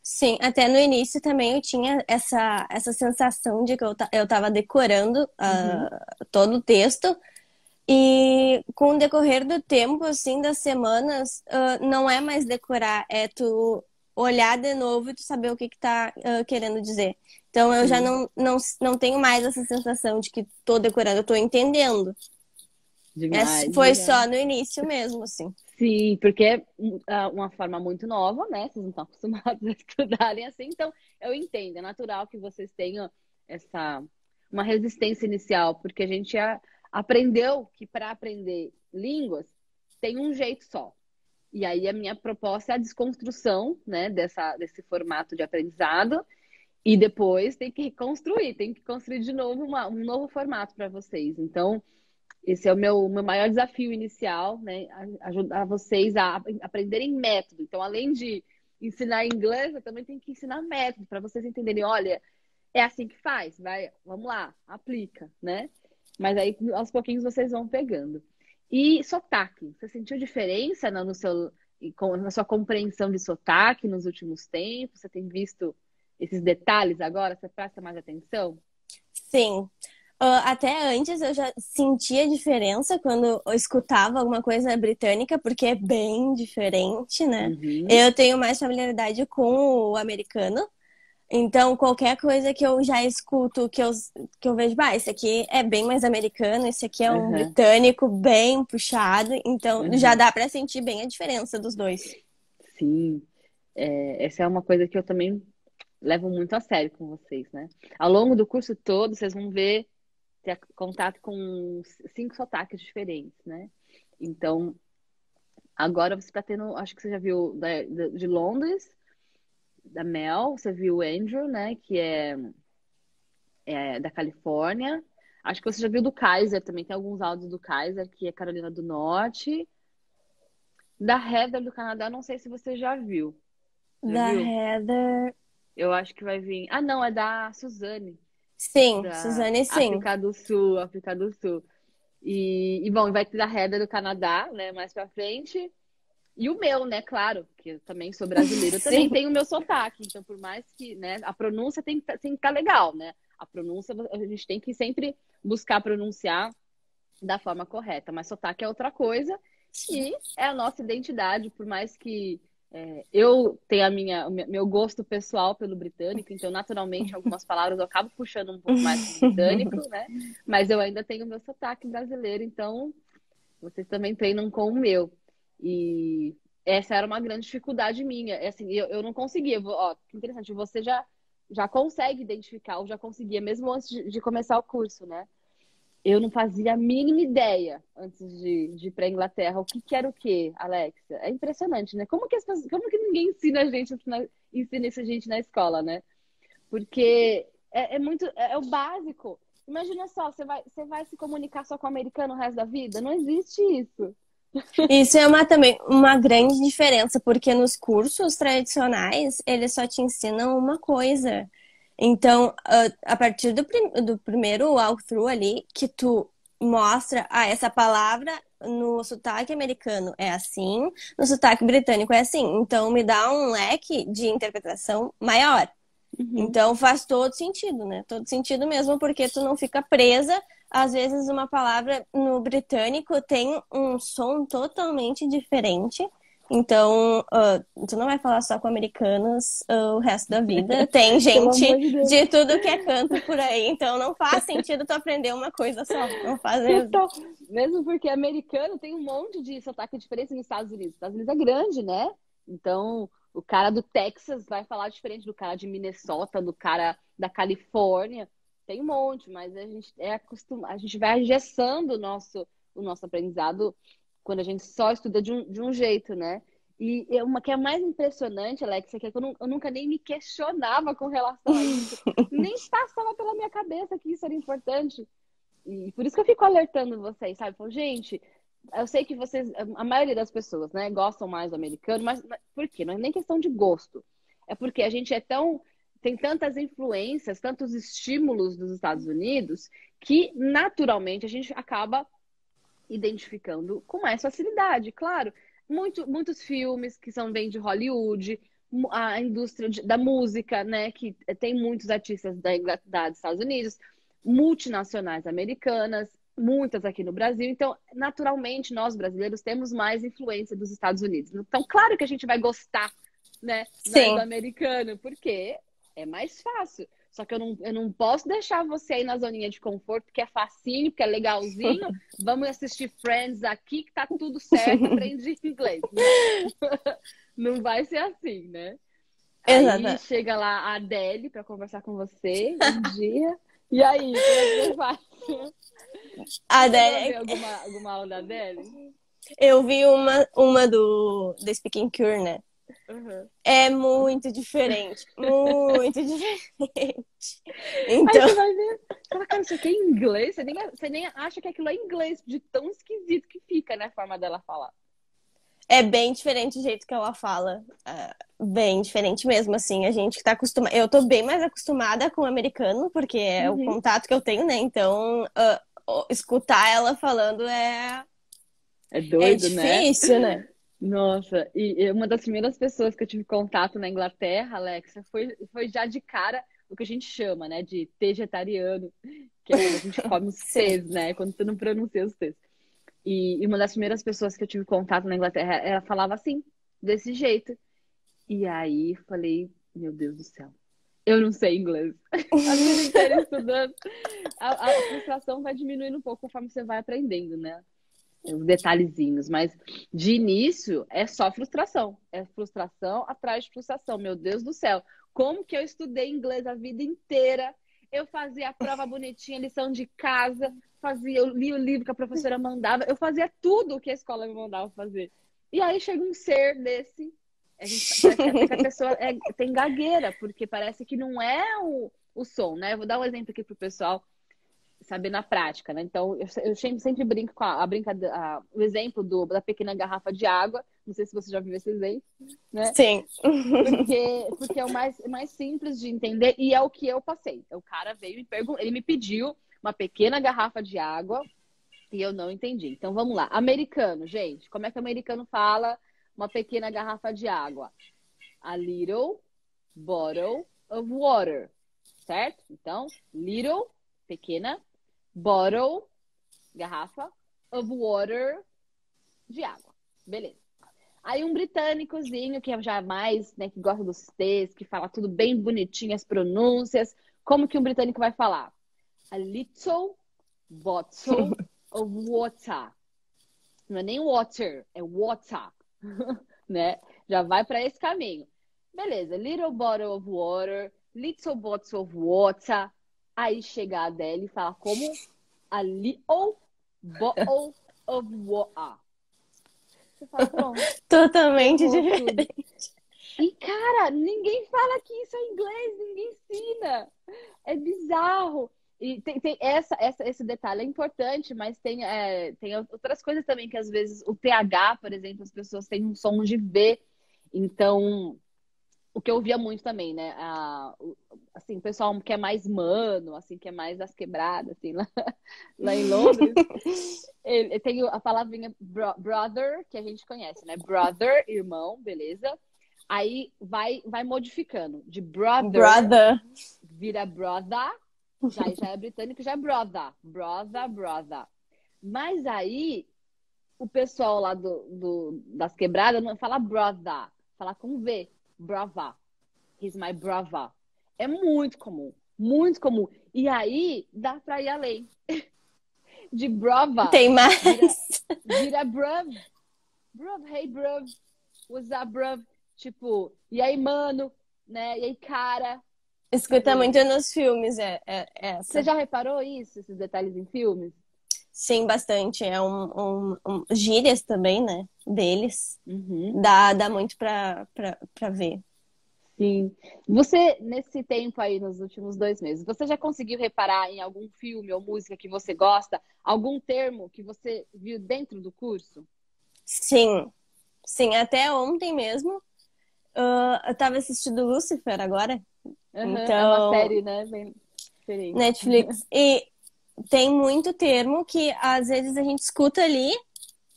Sim, até no início também eu tinha essa sensação de que eu estava decorando todo o texto. E com o decorrer do tempo, assim, das semanas, não é mais decorar, é tu olhar de novo e tu saber o que tá querendo dizer. Então eu já não tenho mais essa sensação de que tô decorando, eu tô entendendo. Demais, foi só no início mesmo, assim. Sim, porque é uma forma muito nova, né? Vocês não estão acostumados a estudarem assim, então eu entendo, é natural que vocês tenham uma resistência inicial, porque a gente aprendeu que para aprender línguas tem um jeito só. E aí a minha proposta é a desconstrução, né, desse formato de aprendizado e depois tem que construir de novo um novo formato para vocês. Então, esse é o meu maior desafio inicial, né, ajudar vocês a aprenderem método. Então, além de ensinar inglês, eu também tenho que ensinar método para vocês entenderem, olha, é assim que faz, vamos lá, aplica, né? Mas aí, aos pouquinhos, vocês vão pegando. E sotaque. Você sentiu diferença na sua compreensão de sotaque nos últimos tempos? Você tem visto esses detalhes agora? Você presta mais atenção? Sim. Até antes eu já sentia diferença quando eu escutava alguma coisa britânica, porque é bem diferente, né? Eu tenho mais familiaridade com o americano. Então, qualquer coisa que eu já escuto, que eu vejo, esse aqui é bem mais americano, esse aqui é um Aham, britânico bem puxado. Então, já aham. dá pra sentir bem a diferença dos dois. Sim, essa é uma coisa que eu também levo muito a sério com vocês, né? Ao longo do curso todo, vocês vão ter contato com 5 sotaques diferentes, né? Então, agora você está tendo, acho que você já viu de Londres, da Mel, você viu o Andrew, né? Que é da Califórnia. Acho que você já viu do Kaiser também. Tem alguns áudios do Kaiser, que é Carolina do Norte. Da Heather do Canadá, não sei se você já viu. Já Da viu? Heather. Eu acho que vai vir. Ah, não, é da Suzane, Sim, da Suzane, sim. África do Sul, África do Sul. E bom, vai ter da Heather do Canadá, né, mais pra frente. E o meu, né, claro, que eu também sou brasileira, eu também Sim. tenho o meu sotaque. Então, por mais que, né, a pronúncia tem que estar legal, né? A pronúncia, a gente tem que sempre buscar pronunciar da forma correta. Mas sotaque é outra coisa e é a nossa identidade, por mais que eu tenha o meu gosto pessoal pelo britânico, então, naturalmente, algumas palavras eu acabo puxando um pouco mais pro britânico, né? Mas eu ainda tenho o meu sotaque brasileiro, então vocês também treinam com o meu. E essa era uma grande dificuldade minha. É assim, eu não conseguia. Ó, que interessante, você já consegue identificar, ou já conseguia, mesmo antes de começar o curso, né? Eu não fazia a mínima ideia antes de ir para a Inglaterra. O que era o quê, Alexa? É impressionante, né? Como que ninguém ensina a gente, ensina isso a gente na escola, né? Porque é o básico. Imagina só, você vai se comunicar só com o americano o resto da vida? Não existe isso. Isso é também uma grande diferença, porque nos cursos tradicionais, eles só te ensinam uma coisa. Então, a partir do primeiro walkthrough ali, que tu mostra, essa palavra no sotaque americano é assim, no sotaque britânico é assim. Então, me dá um leque de interpretação maior. Uhum. Então faz todo sentido, né? Todo sentido mesmo, porque tu não fica presa. Às vezes uma palavra no britânico tem um som totalmente diferente. Então, tu não vai falar só com americanos o resto da vida. Tem Pelo gente amor de Deus. de tudo que é canto por aí. Então não faz sentido tu aprender uma coisa só. Não faz mesmo. Total. Mesmo porque americano tem um monte de sotaque diferente nos Estados Unidos. Os Estados Unidos é grande, né? Então, o cara do Texas vai falar diferente do cara de Minnesota, do cara da Califórnia. Tem um monte, mas a gente a gente vai engessando o nosso aprendizado quando a gente só estuda de um jeito, né? E uma que é mais impressionante, Alex, é que eu nunca nem me questionava com relação a isso. Nem passava pela minha cabeça que isso era importante. E por isso que eu fico alertando vocês, sabe? Falo, gente, eu sei que vocês, a maioria das pessoas, né, gostam mais do americano, mas por quê? Não é nem questão de gosto. É porque a gente tem tantas influências, tantos estímulos dos Estados Unidos, que naturalmente a gente acaba identificando com mais facilidade. Claro, muitos filmes que vêm de Hollywood, a indústria da música, né, que tem muitos artistas dos Estados Unidos, multinacionais americanas, muitas aqui no Brasil. Então, naturalmente, nós brasileiros temos mais influência dos Estados Unidos. Então, claro que a gente vai gostar, né, mais do Sim. americano, porque é mais fácil. Só que eu não posso deixar você aí na zoninha de conforto, que é facinho, que é legalzinho. Vamos assistir Friends aqui, que tá tudo certo, aprendi inglês. Não, não vai ser assim, né? Aí Exato. chega lá a Adele para conversar com você um dia. E aí, como é que você faz? A Você chegou a ver Adele, alguma aula da Adele? eu vi uma do Speaking Cure, né? Uhum. É muito diferente. Muito diferente. Aí Então, você vai ver, fala, cara, isso aqui é em inglês? Você nem acha que aquilo é inglês, de tão esquisito que fica, né, a forma dela falar. é bem diferente o jeito que ela fala. Bem diferente mesmo, assim. A gente que tá acostumado. Eu tô bem mais acostumada com o americano, porque é o Uhum. contato que eu tenho, né? Então, escutar ela falando É é doido, né? difícil, né? Nossa, e uma das primeiras pessoas que eu tive contato na Inglaterra, Alexa, foi já de cara o que a gente chama, né, de vegetariano, que é quando a gente come os Sim. T's, né, quando você não pronuncia os T's. E uma das primeiras pessoas que eu tive contato na Inglaterra, ela falava assim, desse jeito. E aí falei, meu Deus do céu, Eu não sei inglês. A vida inteira estudando. A frustração vai diminuindo um pouco conforme você vai aprendendo, né? Os detalhezinhos. Mas de início é só frustração. É frustração atrás de frustração. Meu Deus do céu. Como que eu estudei inglês a vida inteira? Eu fazia a prova bonitinha, lição de casa, eu li o livro que a professora mandava, eu fazia tudo o que a escola me mandava fazer. E aí chega um ser desse. Parece que a pessoa tem gagueira, porque parece que não é o som, né? Eu vou dar um exemplo aqui pro pessoal saber na prática, né? Então, eu sempre brinco com o exemplo da pequena garrafa de água. Não sei se você já viu esse exemplo, né? Sim. Porque é o mais simples de entender e é o que eu passei. O cara veio e ele me pediu uma pequena garrafa de água e eu não entendi. Então, vamos lá. Americano, gente. Como é que o americano fala uma pequena garrafa de água? A little bottle of water. Certo? Então, little, pequena, bottle, garrafa, of water, de água. Beleza. Aí um britânicozinho, que já é mais, né, que gosta dos T's, que fala tudo bem bonitinho, as pronúncias. Como que um britânico vai falar? A little bottle of water. Não é nem water, é water. Né? Já vai para esse caminho. Beleza, little bottle of water, little bottle of water. Aí chega a Adele e fala como a little bottle of water. Você fala, pronto. Totalmente diferente. E, cara, ninguém fala que isso é inglês, ninguém ensina. É bizarro. E esse detalhe é importante, mas tem outras coisas também que às vezes o TH, por exemplo, as pessoas têm um som de V. Então, o que eu via muito também, né? Assim, o pessoal que é mais mano, assim, que é mais das quebradas, assim, lá em Londres, tem a palavrinha brother, que a gente conhece, né? Brother, irmão, beleza? Aí vai modificando. De brother. Vira brother. Já é britânico, já é brother. Brother. Mas aí, o pessoal lá das quebradas não fala brother, fala com V. Brother. He's my brother. É muito comum. Muito comum. E aí, dá pra ir além. De brother. Tem mais. Vira bruv. Bruv, hey bruv. What's up, bruv? Tipo, e aí, mano? Né? E aí, cara? Escuta muito nos filmes, essa. Você já reparou isso, esses detalhes em filmes? Sim, bastante. É gírias também, né? Deles. Uhum. Dá muito pra ver. Sim. Você, nesse tempo aí, nos últimos 2 meses, você já conseguiu reparar em algum filme ou música que você gosta? Algum termo que você viu dentro do curso? Sim. Sim, até ontem mesmo. Eu tava assistindo Lucifer agora. Uhum, então, é uma série, né? Bem diferente. Netflix. E tem muito termo que às vezes a gente escuta ali,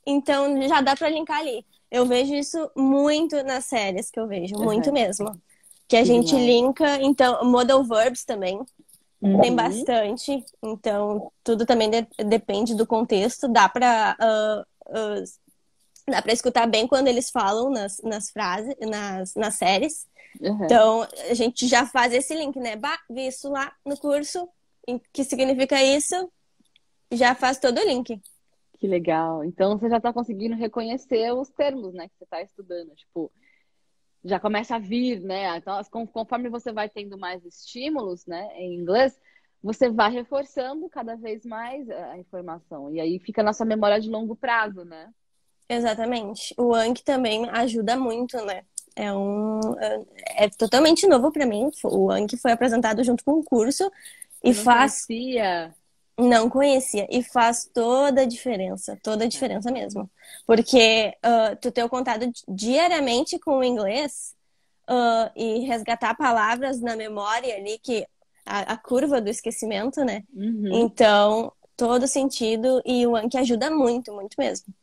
então já dá pra linkar ali. Eu vejo isso muito nas séries que eu vejo, muito mesmo. Que a gente linka, então, modal verbs também. Tem bastante, então tudo também depende do contexto. Dá pra escutar bem quando eles falam nas frases, nas séries. Então, a gente já faz esse link, né? Vi isso lá no curso, que significa isso, já faz todo o link. Que legal. Então, você já está conseguindo reconhecer os termos, né? Que você está estudando. Tipo, já começa a vir, né? Então, conforme você vai tendo mais estímulos, né? Em inglês, você vai reforçando cada vez mais a informação. E aí fica na sua memória de longo prazo, né? Exatamente. O Anki também ajuda muito, né? É totalmente novo para mim. O Anki foi apresentado junto com o curso e não conhecia e faz toda a diferença mesmo, porque tu ter o contato diariamente com o inglês e resgatar palavras na memória ali, que a curva do esquecimento, né? Então, todo sentido, e o Anki ajuda muito, muito mesmo.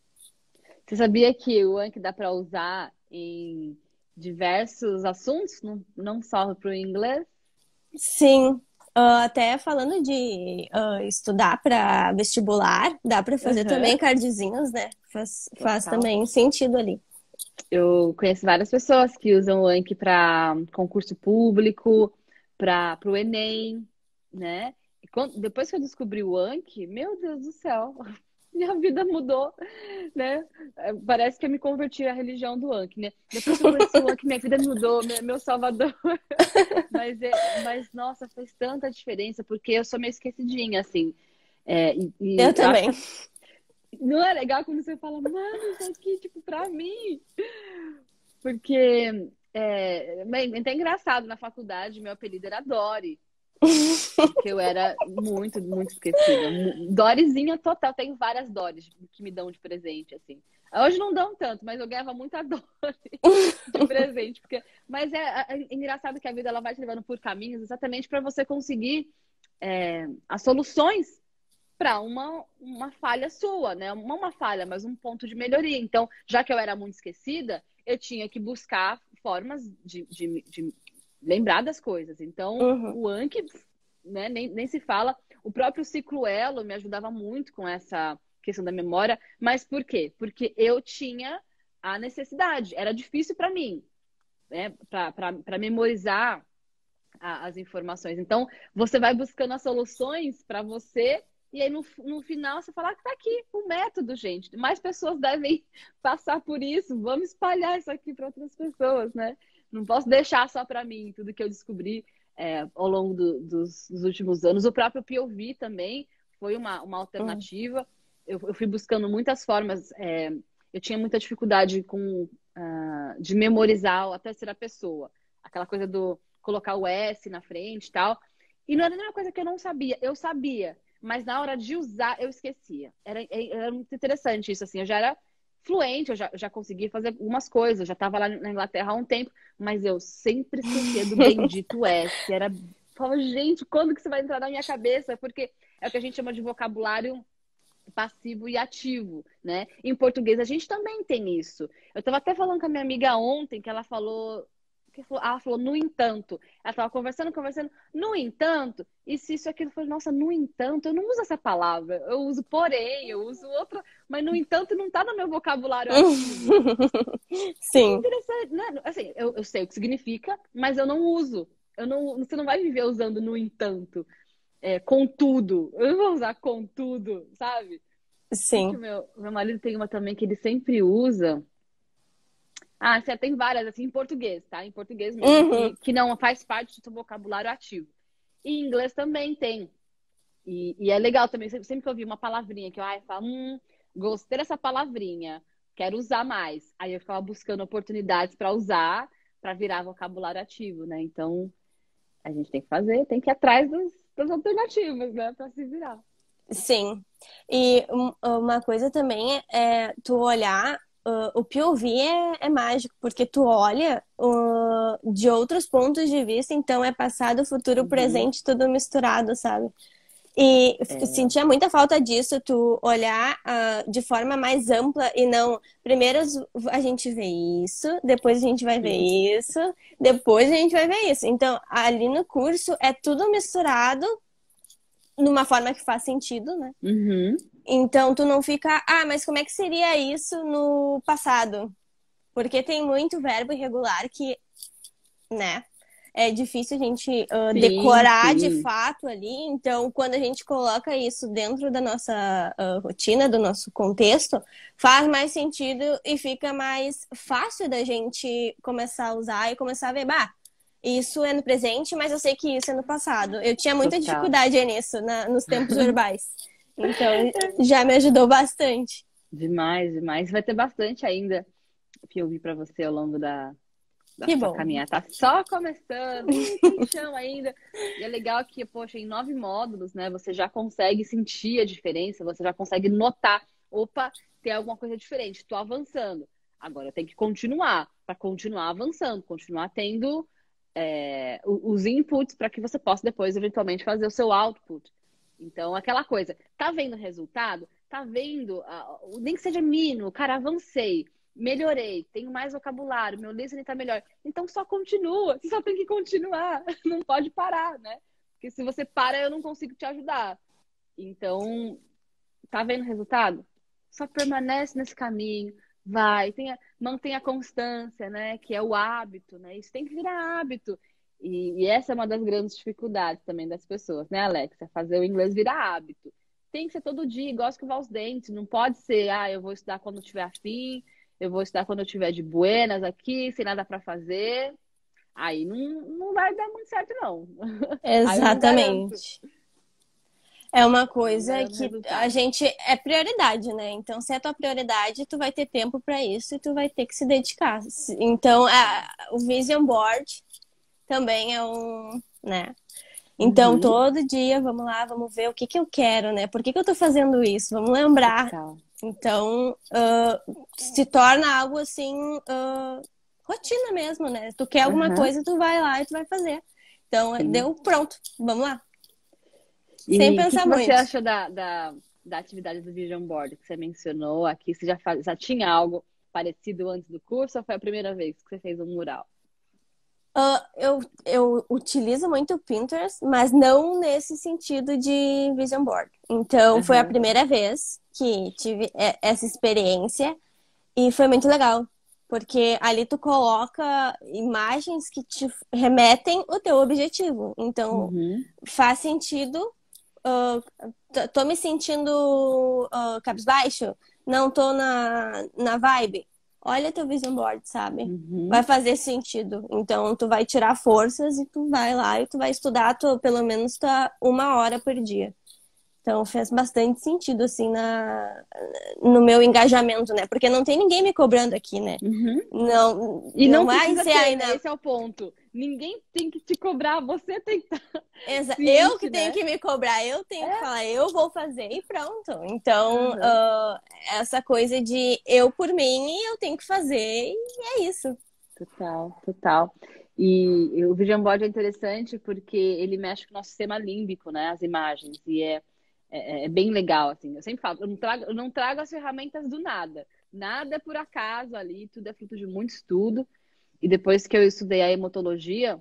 Você sabia que o Anki dá para usar em diversos assuntos, não só para o inglês? Sim, até falando de estudar para vestibular, dá para fazer também cardzinhos, né? Faz também sentido ali. Eu conheço várias pessoas que usam o Anki para concurso público, para o Enem, né? Depois que eu descobri o Anki, meu Deus do céu, minha vida mudou, né? Parece que eu me converti à religião do Anki, né? Depois que eu conheci o Anki, minha vida mudou, meu salvador. Mas, nossa, fez tanta diferença, porque eu sou meio esquecidinha, assim. Eu também. Não é legal quando você fala, mano, isso aqui, tipo, pra mim. Porque, é até engraçado, na faculdade, meu apelido era Dory. Porque eu era muito, muito esquecida. Doryzinha total. Tenho várias Dorys que me dão de presente, assim. Hoje não dão tanto, mas eu ganhava muita Dory de presente. Mas é engraçado que a vida ela vai te levando por caminhos exatamente para você conseguir as soluções para uma falha sua, né? Não uma falha, mas um ponto de melhoria. Então, já que eu era muito esquecida, eu tinha que buscar formas de lembrar das coisas. Então, o Anki, né, nem se fala. O próprio Cicloelo me ajudava muito com essa questão da memória. Mas por quê? Porque eu tinha a necessidade. Era difícil para mim, né, para memorizar as informações. Então, você vai buscando as soluções para você. E aí, no final, você fala que tá aqui o método, gente. Mais pessoas devem passar por isso. Vamos espalhar isso aqui para outras pessoas, né? Não posso deixar só para mim tudo que eu descobri ao longo dos últimos anos. O próprio POV também foi uma alternativa. Eu fui buscando muitas formas. Eu tinha muita dificuldade de memorizar a terceira pessoa. Aquela coisa do colocar o S na frente e tal. E não era nenhuma coisa que eu não sabia. Eu sabia, mas na hora de usar, eu esquecia. Era muito interessante isso, assim. Eu já era fluente, eu já conseguia fazer algumas coisas. Eu já estava lá na Inglaterra há um tempo, mas eu sempre esquecia do bendito S. Falava, gente, quando que isso vai entrar na minha cabeça? Porque é o que a gente chama de vocabulário passivo e ativo, né? Em português, a gente também tem isso. Eu estava até falando com a minha amiga ontem, que ela falou, no entanto. Ela estava conversando, no entanto, isso, aquilo. Eu falei, nossa, no entanto, eu não uso essa palavra. Eu uso porém, eu uso outra, mas no entanto não está no meu vocabulário ativo. Sim. É interessante, né? Assim, eu sei o que significa, mas eu não uso. Você não vai viver usando no entanto. Contudo. Eu não vou usar contudo, sabe? Sim. O meu marido tem uma também que ele sempre usa. Você tem várias, assim, em português, tá? Em português mesmo, que não faz parte do seu vocabulário ativo. E em inglês também tem. E é legal também, sempre que eu vi uma palavrinha que eu falo, gostei dessa palavrinha, quero usar mais. Aí eu ficava buscando oportunidades para usar, para virar vocabulário ativo, né? Então, a gente tem que ir atrás das alternativas, né? Para se virar. Sim. E uma coisa também é tu olhar. O POV é mágico, porque tu olha de outros pontos de vista, então é passado, futuro, presente, tudo misturado, sabe? E sentia muita falta disso, tu olhar de forma mais ampla e não... Primeiro a gente vê isso, depois a gente vai ver isso, depois a gente vai ver isso. Então, ali no curso é tudo misturado numa forma que faz sentido, né? Então, tu não fica... mas como é que seria isso no passado? Porque tem muito verbo irregular que, né? É difícil a gente decorar de fato ali. Então, quando a gente coloca isso dentro da nossa rotina, do nosso contexto, faz mais sentido e fica mais fácil da gente começar a usar e começar a ver, isso é no presente, mas eu sei que isso é no passado. Eu tinha muita dificuldade nisso, nos tempos verbais. Então, já me ajudou bastante. Demais, demais. Vai ter bastante ainda que eu vi para você ao longo da sua caminhada. Tá só começando, tem chão ainda. E é legal que, poxa, em 9 módulos, né, você já consegue sentir a diferença, você já consegue notar, opa, tem alguma coisa diferente, tô avançando. Agora eu tenho que continuar, para continuar avançando, continuar tendo os inputs para que você possa depois, eventualmente, fazer o seu output. Então, aquela coisa, tá vendo o resultado? Tá vendo, nem que seja mínimo, cara, avancei. Melhorei, tenho mais vocabulário, meu listening tá melhor. Então só continua, você só tem que continuar, não pode parar, né? Porque se você para, eu não consigo te ajudar. Então, tá vendo o resultado? Só permanece nesse caminho, vai, mantenha a constância, né? Que é o hábito, né? Isso tem que virar hábito. E essa é uma das grandes dificuldades também das pessoas, né, Alexa? Fazer o inglês virar hábito. Tem que ser todo dia, igual escovar os dentes. Não pode ser, eu vou estudar quando eu tiver afim, eu vou estudar quando eu tiver de buenas aqui, sem nada para fazer. Aí não vai dar muito certo, não. Aí eu não garanto. Exatamente. É uma Não coisa garanto que a resultado. gente é prioridade, né? Então, se é tua prioridade, tu vai ter tempo para isso e tu vai ter que se dedicar. Então, o Vision Board também é né? Então, Uhum. todo dia, vamos lá, vamos ver o que que eu quero, né? Por que que eu tô fazendo isso? Vamos lembrar. Total. Então, se torna algo assim, rotina mesmo, né? Tu quer alguma Aham. coisa, tu vai lá e tu vai fazer. Então, Sim. deu, pronto, vamos lá. Sem E o pensar que você muito. acha da atividade do Vision Board que você mencionou aqui? Você já tinha algo parecido antes do curso ou foi a primeira vez que você fez um mural? Eu utilizo muito o Pinterest, mas não nesse sentido de vision board. Então, foi a Aham. primeira vez que tive essa experiência e foi muito legal, porque ali tu coloca imagens que te remetem o teu objetivo. Então, Uhum. faz sentido. Tô me sentindo cabisbaixo? Não tô na vibe? Olha teu vision board, sabe? Vai Uhum. fazer sentido. Então, tu vai tirar forças e tu vai lá e tu vai estudar pelo menos 1 hora por dia. Então, fez bastante sentido, assim, no meu engajamento, né? Porque não tem ninguém me cobrando aqui, né? Uhum. Não, E não não vai precisa ser ter, aí né? na Esse é o ponto. Ninguém tem que te cobrar, você tem que estar Eu que ciente, tenho né? que me cobrar, eu tenho que É. falar, eu vou fazer e pronto. Então, Aham. essa coisa de eu por mim, eu tenho que fazer e é isso. Total, total. E o Vision Board é interessante porque ele mexe com o nosso sistema límbico, né? As imagens. E é bem legal, assim. Eu sempre falo, eu não trago as ferramentas do nada. Nada é por acaso ali, tudo é fruto de muito estudo. E depois que eu estudei a hematologia,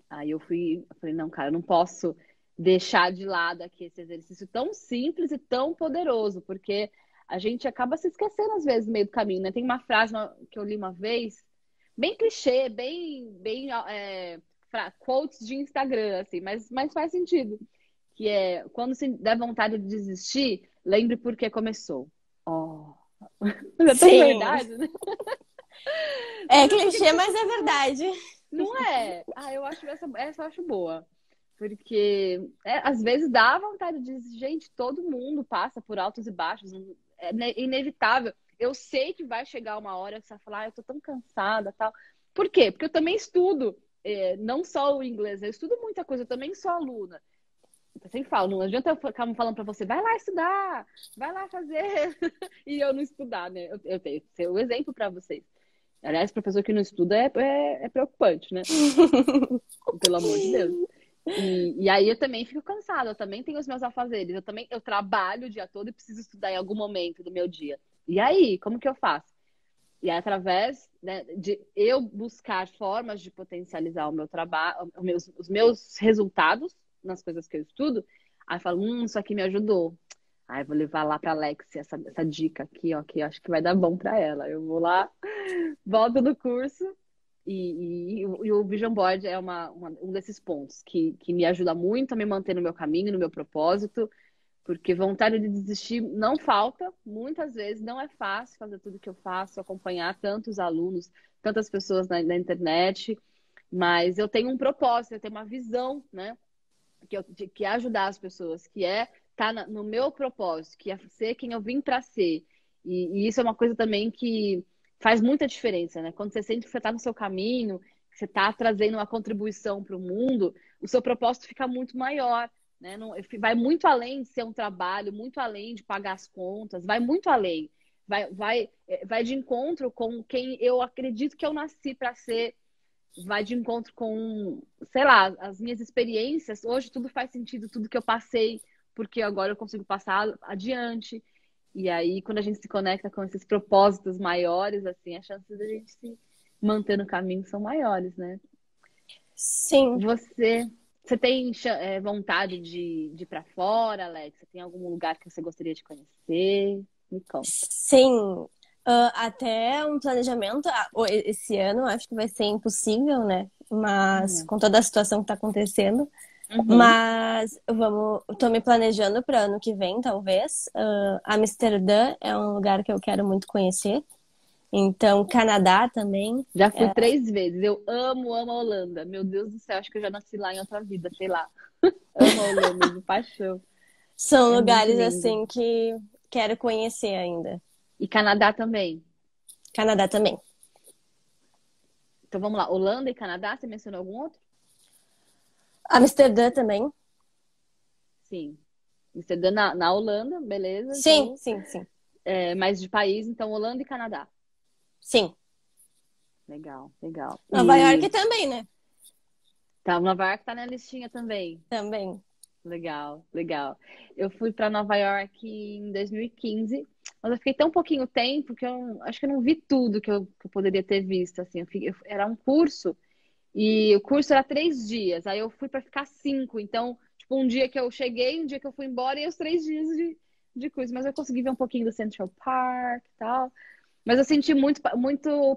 aí eu falei, não, cara, eu não posso deixar de lado aqui esse exercício tão simples e tão poderoso, porque a gente acaba se esquecendo às vezes no meio do caminho, né? Tem uma frase que eu li uma vez, bem clichê, bem quotes de Instagram, assim, mas faz sentido. Que é, quando se der vontade de desistir, lembre por que começou. Oh, mas é tão Sim, verdade, né? é Lembre por que clichê, mas é começou. verdade. Não é? Eu acho essa eu acho boa. Porque às vezes dá vontade de dizer, gente, todo mundo passa por altos e baixos, inevitável. Eu sei que vai chegar uma hora que você vai falar, eu tô tão cansada, tal. Por quê? Porque eu também estudo, não só o inglês, eu estudo muita coisa, eu também sou aluna. Eu sempre falo, não adianta eu ficar falando pra você, vai lá estudar, vai lá fazer, e eu não estudar, né? Eu tenho que ser o exemplo pra vocês. Aliás, professor que não estuda é preocupante, né? Pelo amor de Deus. E aí eu também fico cansada, eu também tenho os meus afazeres, eu trabalho o dia todo e preciso estudar em algum momento do meu dia. E aí, como que eu faço? E aí, através, né, de eu buscar formas de potencializar o meu trabalho, os meus resultados nas coisas que eu estudo, aí eu falo, isso aqui me ajudou. Aí eu vou levar lá para Alexia essa dica aqui, ó, que eu acho que vai dar bom para ela. Eu vou lá, volto no curso e o Vision Board é um desses pontos que me ajuda muito a me manter no meu caminho, no meu propósito, porque vontade de desistir não falta, muitas vezes não é fácil fazer tudo que eu faço, acompanhar tantos alunos, tantas pessoas na internet, mas eu tenho um propósito, eu tenho uma visão, né, que é ajudar as pessoas, que é estar no meu propósito, que é ser quem eu vim para ser. E isso é uma coisa também que faz muita diferença, né? Quando você sente que você está no seu caminho, que você está trazendo uma contribuição para o mundo, o seu propósito fica muito maior, né? Não, vai muito além de ser um trabalho, muito além de pagar as contas, vai muito além. Vai de encontro com quem eu acredito que eu nasci para ser, vai de encontro com, sei lá, as minhas experiências. Hoje tudo faz sentido, tudo que eu passei, porque agora eu consigo passar adiante. E aí, quando a gente se conecta com esses propósitos maiores, assim, as chances da gente se manter no caminho são maiores, né? Sim, Você tem vontade de ir para fora, Alex? Você tem algum lugar que você gostaria de conhecer? Me conta. sim. Até um planejamento esse ano, acho que vai ser impossível, né? mas com toda a situação que tá acontecendo. Uhum. Mas tô me planejando para ano que vem, talvez. Amsterdã é um lugar que eu quero muito conhecer. Então, Canadá também. Já fui 3 vezes. Eu amo a Holanda. Meu Deus do céu, acho que eu já nasci lá em outra vida, sei lá. Amo a Holanda, de paixão. São É muito lugares lindo. assim que quero conhecer ainda. E Canadá também. Canadá também. Então vamos lá. Holanda e Canadá, você mencionou algum outro? Amsterdã também. Sim. Amsterdã na Holanda, beleza. Sim, Então, sim. mas de país, então Holanda e Canadá. Sim. Legal. Nova York também, né? Tá, Nova York tá na listinha também. Também. Legal. Eu fui para Nova York em 2015, mas eu fiquei tão pouquinho tempo que eu acho que eu não vi tudo que eu poderia ter visto. Assim, era um curso e o curso era 3 dias. Aí eu fui para ficar 5. Então, tipo, um dia que eu cheguei, um dia que eu fui embora e os 3 dias de curso. Mas eu consegui ver um pouquinho do Central Park e tal. Mas eu senti muito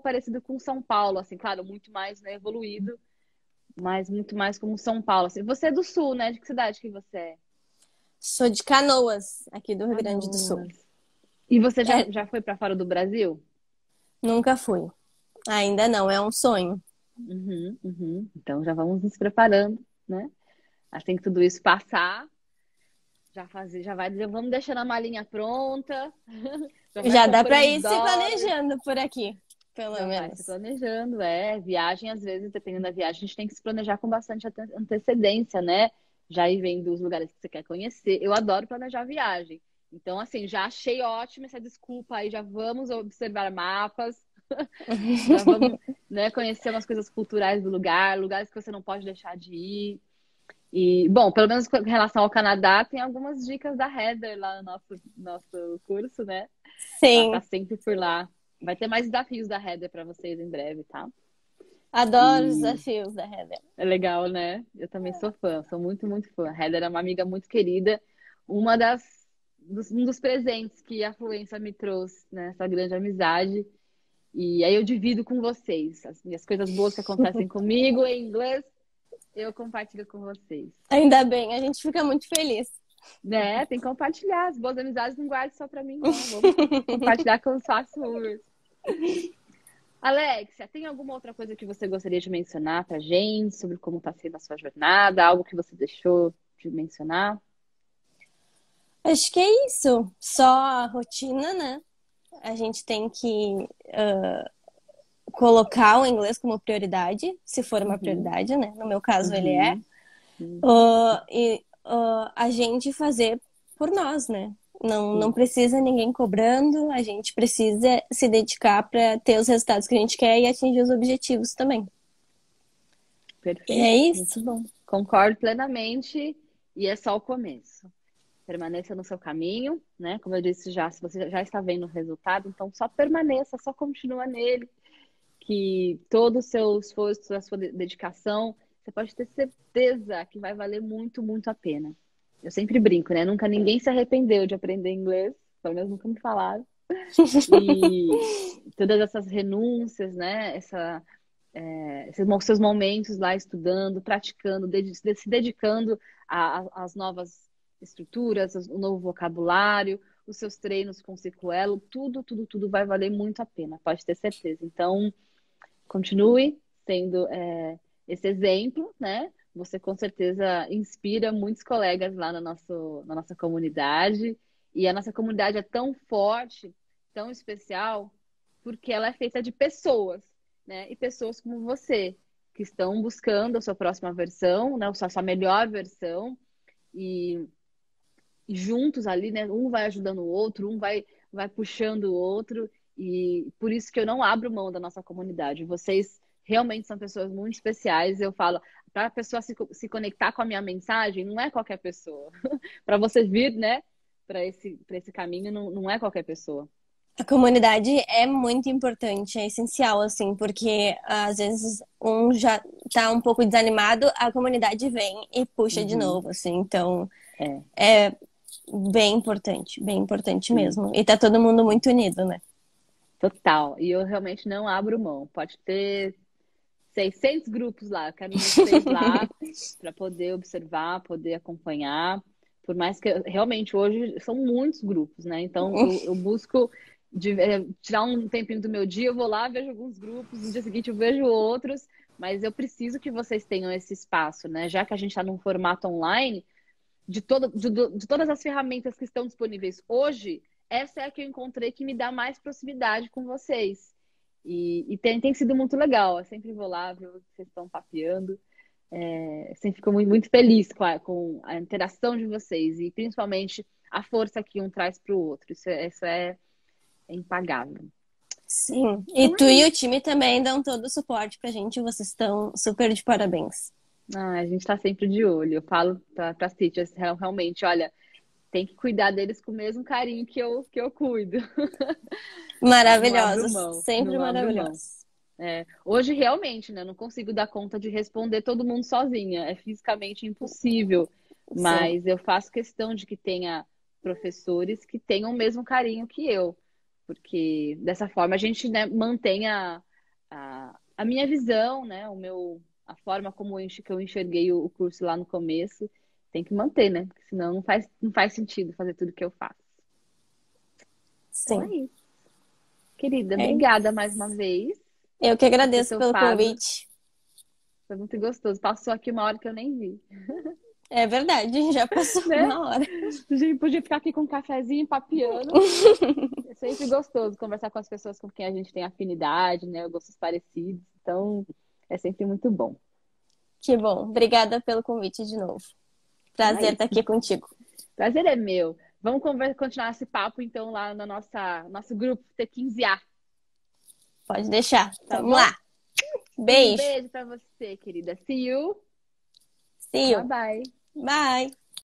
parecido com São Paulo, assim, claro, muito mais, né, evoluído, mas muito mais como São Paulo. Assim. Você é do Sul, né? De que cidade que você é? Sou de Canoas, aqui do Rio Grande do Sul. Canoas. E você É, já foi para fora do Brasil? nunca fui. Ainda não, é um sonho. Uhum. Então já vamos nos preparando, né? Assim que tudo isso passar, já vamos deixando a malinha pronta, já vai Já dá pra comprando ir se dólares, planejando por aqui, pelo já vai se menos. planejando, Viagem, às vezes, dependendo da viagem, a gente tem que se planejar com bastante antecedência, né? Já ir vendo os lugares que você quer conhecer. Eu adoro planejar viagem. Então, assim, já achei ótima essa desculpa aí, já vamos observar mapas, já vamos, né, conhecer umas coisas culturais do lugar, lugares que você não pode deixar de ir. E, bom, pelo menos com relação ao Canadá, tem algumas dicas da Heather lá no nosso curso, né? Ela tá Sim, sempre por lá. Vai ter mais desafios da Heather para vocês em breve, tá? adoro os E desafios da Heather. é legal, né? Eu também sou fã, sou muito fã. A Heather é uma amiga muito querida, uma um dos presentes que a Fluência me trouxe, né? Essa grande amizade. E aí eu divido com vocês. As coisas boas que acontecem comigo em inglês, eu compartilho com vocês. Ainda bem, a gente fica muito feliz. Né? Tem que compartilhar. As boas amizades não guarde só pra mim, não. Vamos compartilhar com os fast movers. Alexia, tem alguma outra coisa que você gostaria de mencionar pra gente sobre como tá sendo a sua jornada? Algo que você deixou de mencionar? Acho que é isso. Só a rotina, né? A gente tem que colocar o inglês como prioridade, se for uma prioridade, né? No meu caso, ele é. A gente fazer por nós, né? Não precisa ninguém cobrando, a gente precisa se dedicar para ter os resultados que a gente quer e atingir os objetivos também. Perfeito. E é isso. Muito bom. Concordo plenamente e é só o começo. Permaneça no seu caminho, né? Como eu disse já, se você já está vendo o resultado, então só permaneça, só continua nele, que todo o seu esforço, a sua dedicação, você pode ter certeza que vai valer muito a pena. Eu sempre brinco, né? Nunca ninguém se arrependeu de aprender inglês, pelo menos nunca me falaram. E todas essas renúncias, né? Esses seus momentos lá estudando, praticando, se dedicando às novas estruturas, o novo vocabulário, os seus treinos com o Cicloelo, tudo vai valer muito a pena, pode ter certeza. Então, continue sendo esse exemplo, né? Você com certeza inspira muitos colegas lá na nossa comunidade. E a nossa comunidade é tão forte, tão especial, porque ela é feita de pessoas, né? E pessoas como você, que estão buscando a sua próxima versão, né? A sua melhor versão. E juntos ali, né? Um vai ajudando o outro, um vai puxando o outro. E por isso que eu não abro mão da nossa comunidade. Vocês realmente são pessoas muito especiais. Eu falo, para a pessoa se conectar com a minha mensagem, não é qualquer pessoa. Para você vir, né, para esse caminho, não é qualquer pessoa. A comunidade é muito importante, é essencial, assim, porque às vezes um já tá um pouco desanimado, a comunidade vem e puxa de novo, assim. Então, é bem importante mesmo. E tá todo mundo muito unido, né? Total. E eu realmente não abro mão. Pode ter 600 grupos lá. Eu quero vocês lá para poder observar, poder acompanhar. Por mais que realmente hoje são muitos grupos, né? Então eu busco tirar um tempinho do meu dia, eu vou lá, vejo alguns grupos, no dia seguinte eu vejo outros, mas eu preciso que vocês tenham esse espaço, né? Já que a gente está num formato online, de todas as ferramentas que estão disponíveis hoje, essa é a que eu encontrei que me dá mais proximidade com vocês. E tem sido muito legal. Eu sempre vou lá ver o que vocês estão papeando. Sempre fico muito, muito feliz com a interação de vocês e principalmente a força que um traz para o outro. Isso é impagável. Sim. E tu e o time também dão todo o suporte pra gente. Vocês estão super de parabéns. A gente tá sempre de olho. Eu falo pra City, realmente, olha, tem que cuidar deles com o mesmo carinho que eu cuido. Maravilhosos. Sempre maravilhosos. Hoje, realmente, né? Não consigo dar conta de responder todo mundo sozinha. É fisicamente impossível. Sim. Mas eu faço questão de que tenha professores que tenham o mesmo carinho que eu. Porque dessa forma a gente, né, mantém a minha visão, né? A forma como eu enxerguei o curso lá no começo. Tem que manter, né? Porque senão não faz sentido fazer tudo que eu faço. Sim. Então é isso. Querida, obrigada mais uma vez. Eu que agradeço pelo convite. Foi muito gostoso. Passou aqui uma hora que eu nem vi. É verdade, já passou uma hora. A gente podia ficar aqui com um cafezinho, papiando. É sempre gostoso conversar com as pessoas com quem a gente tem afinidade, né? Gostos parecidos. Então, é sempre muito bom. Que bom. Obrigada pelo convite de novo. Prazer estar aqui contigo. Prazer é meu. Vamos continuar esse papo, então, lá no nosso grupo T15A. Pode deixar. Tá, vamos lá. Beijo. Um beijo pra você, querida. See you. See you. Bye, bye. Bye.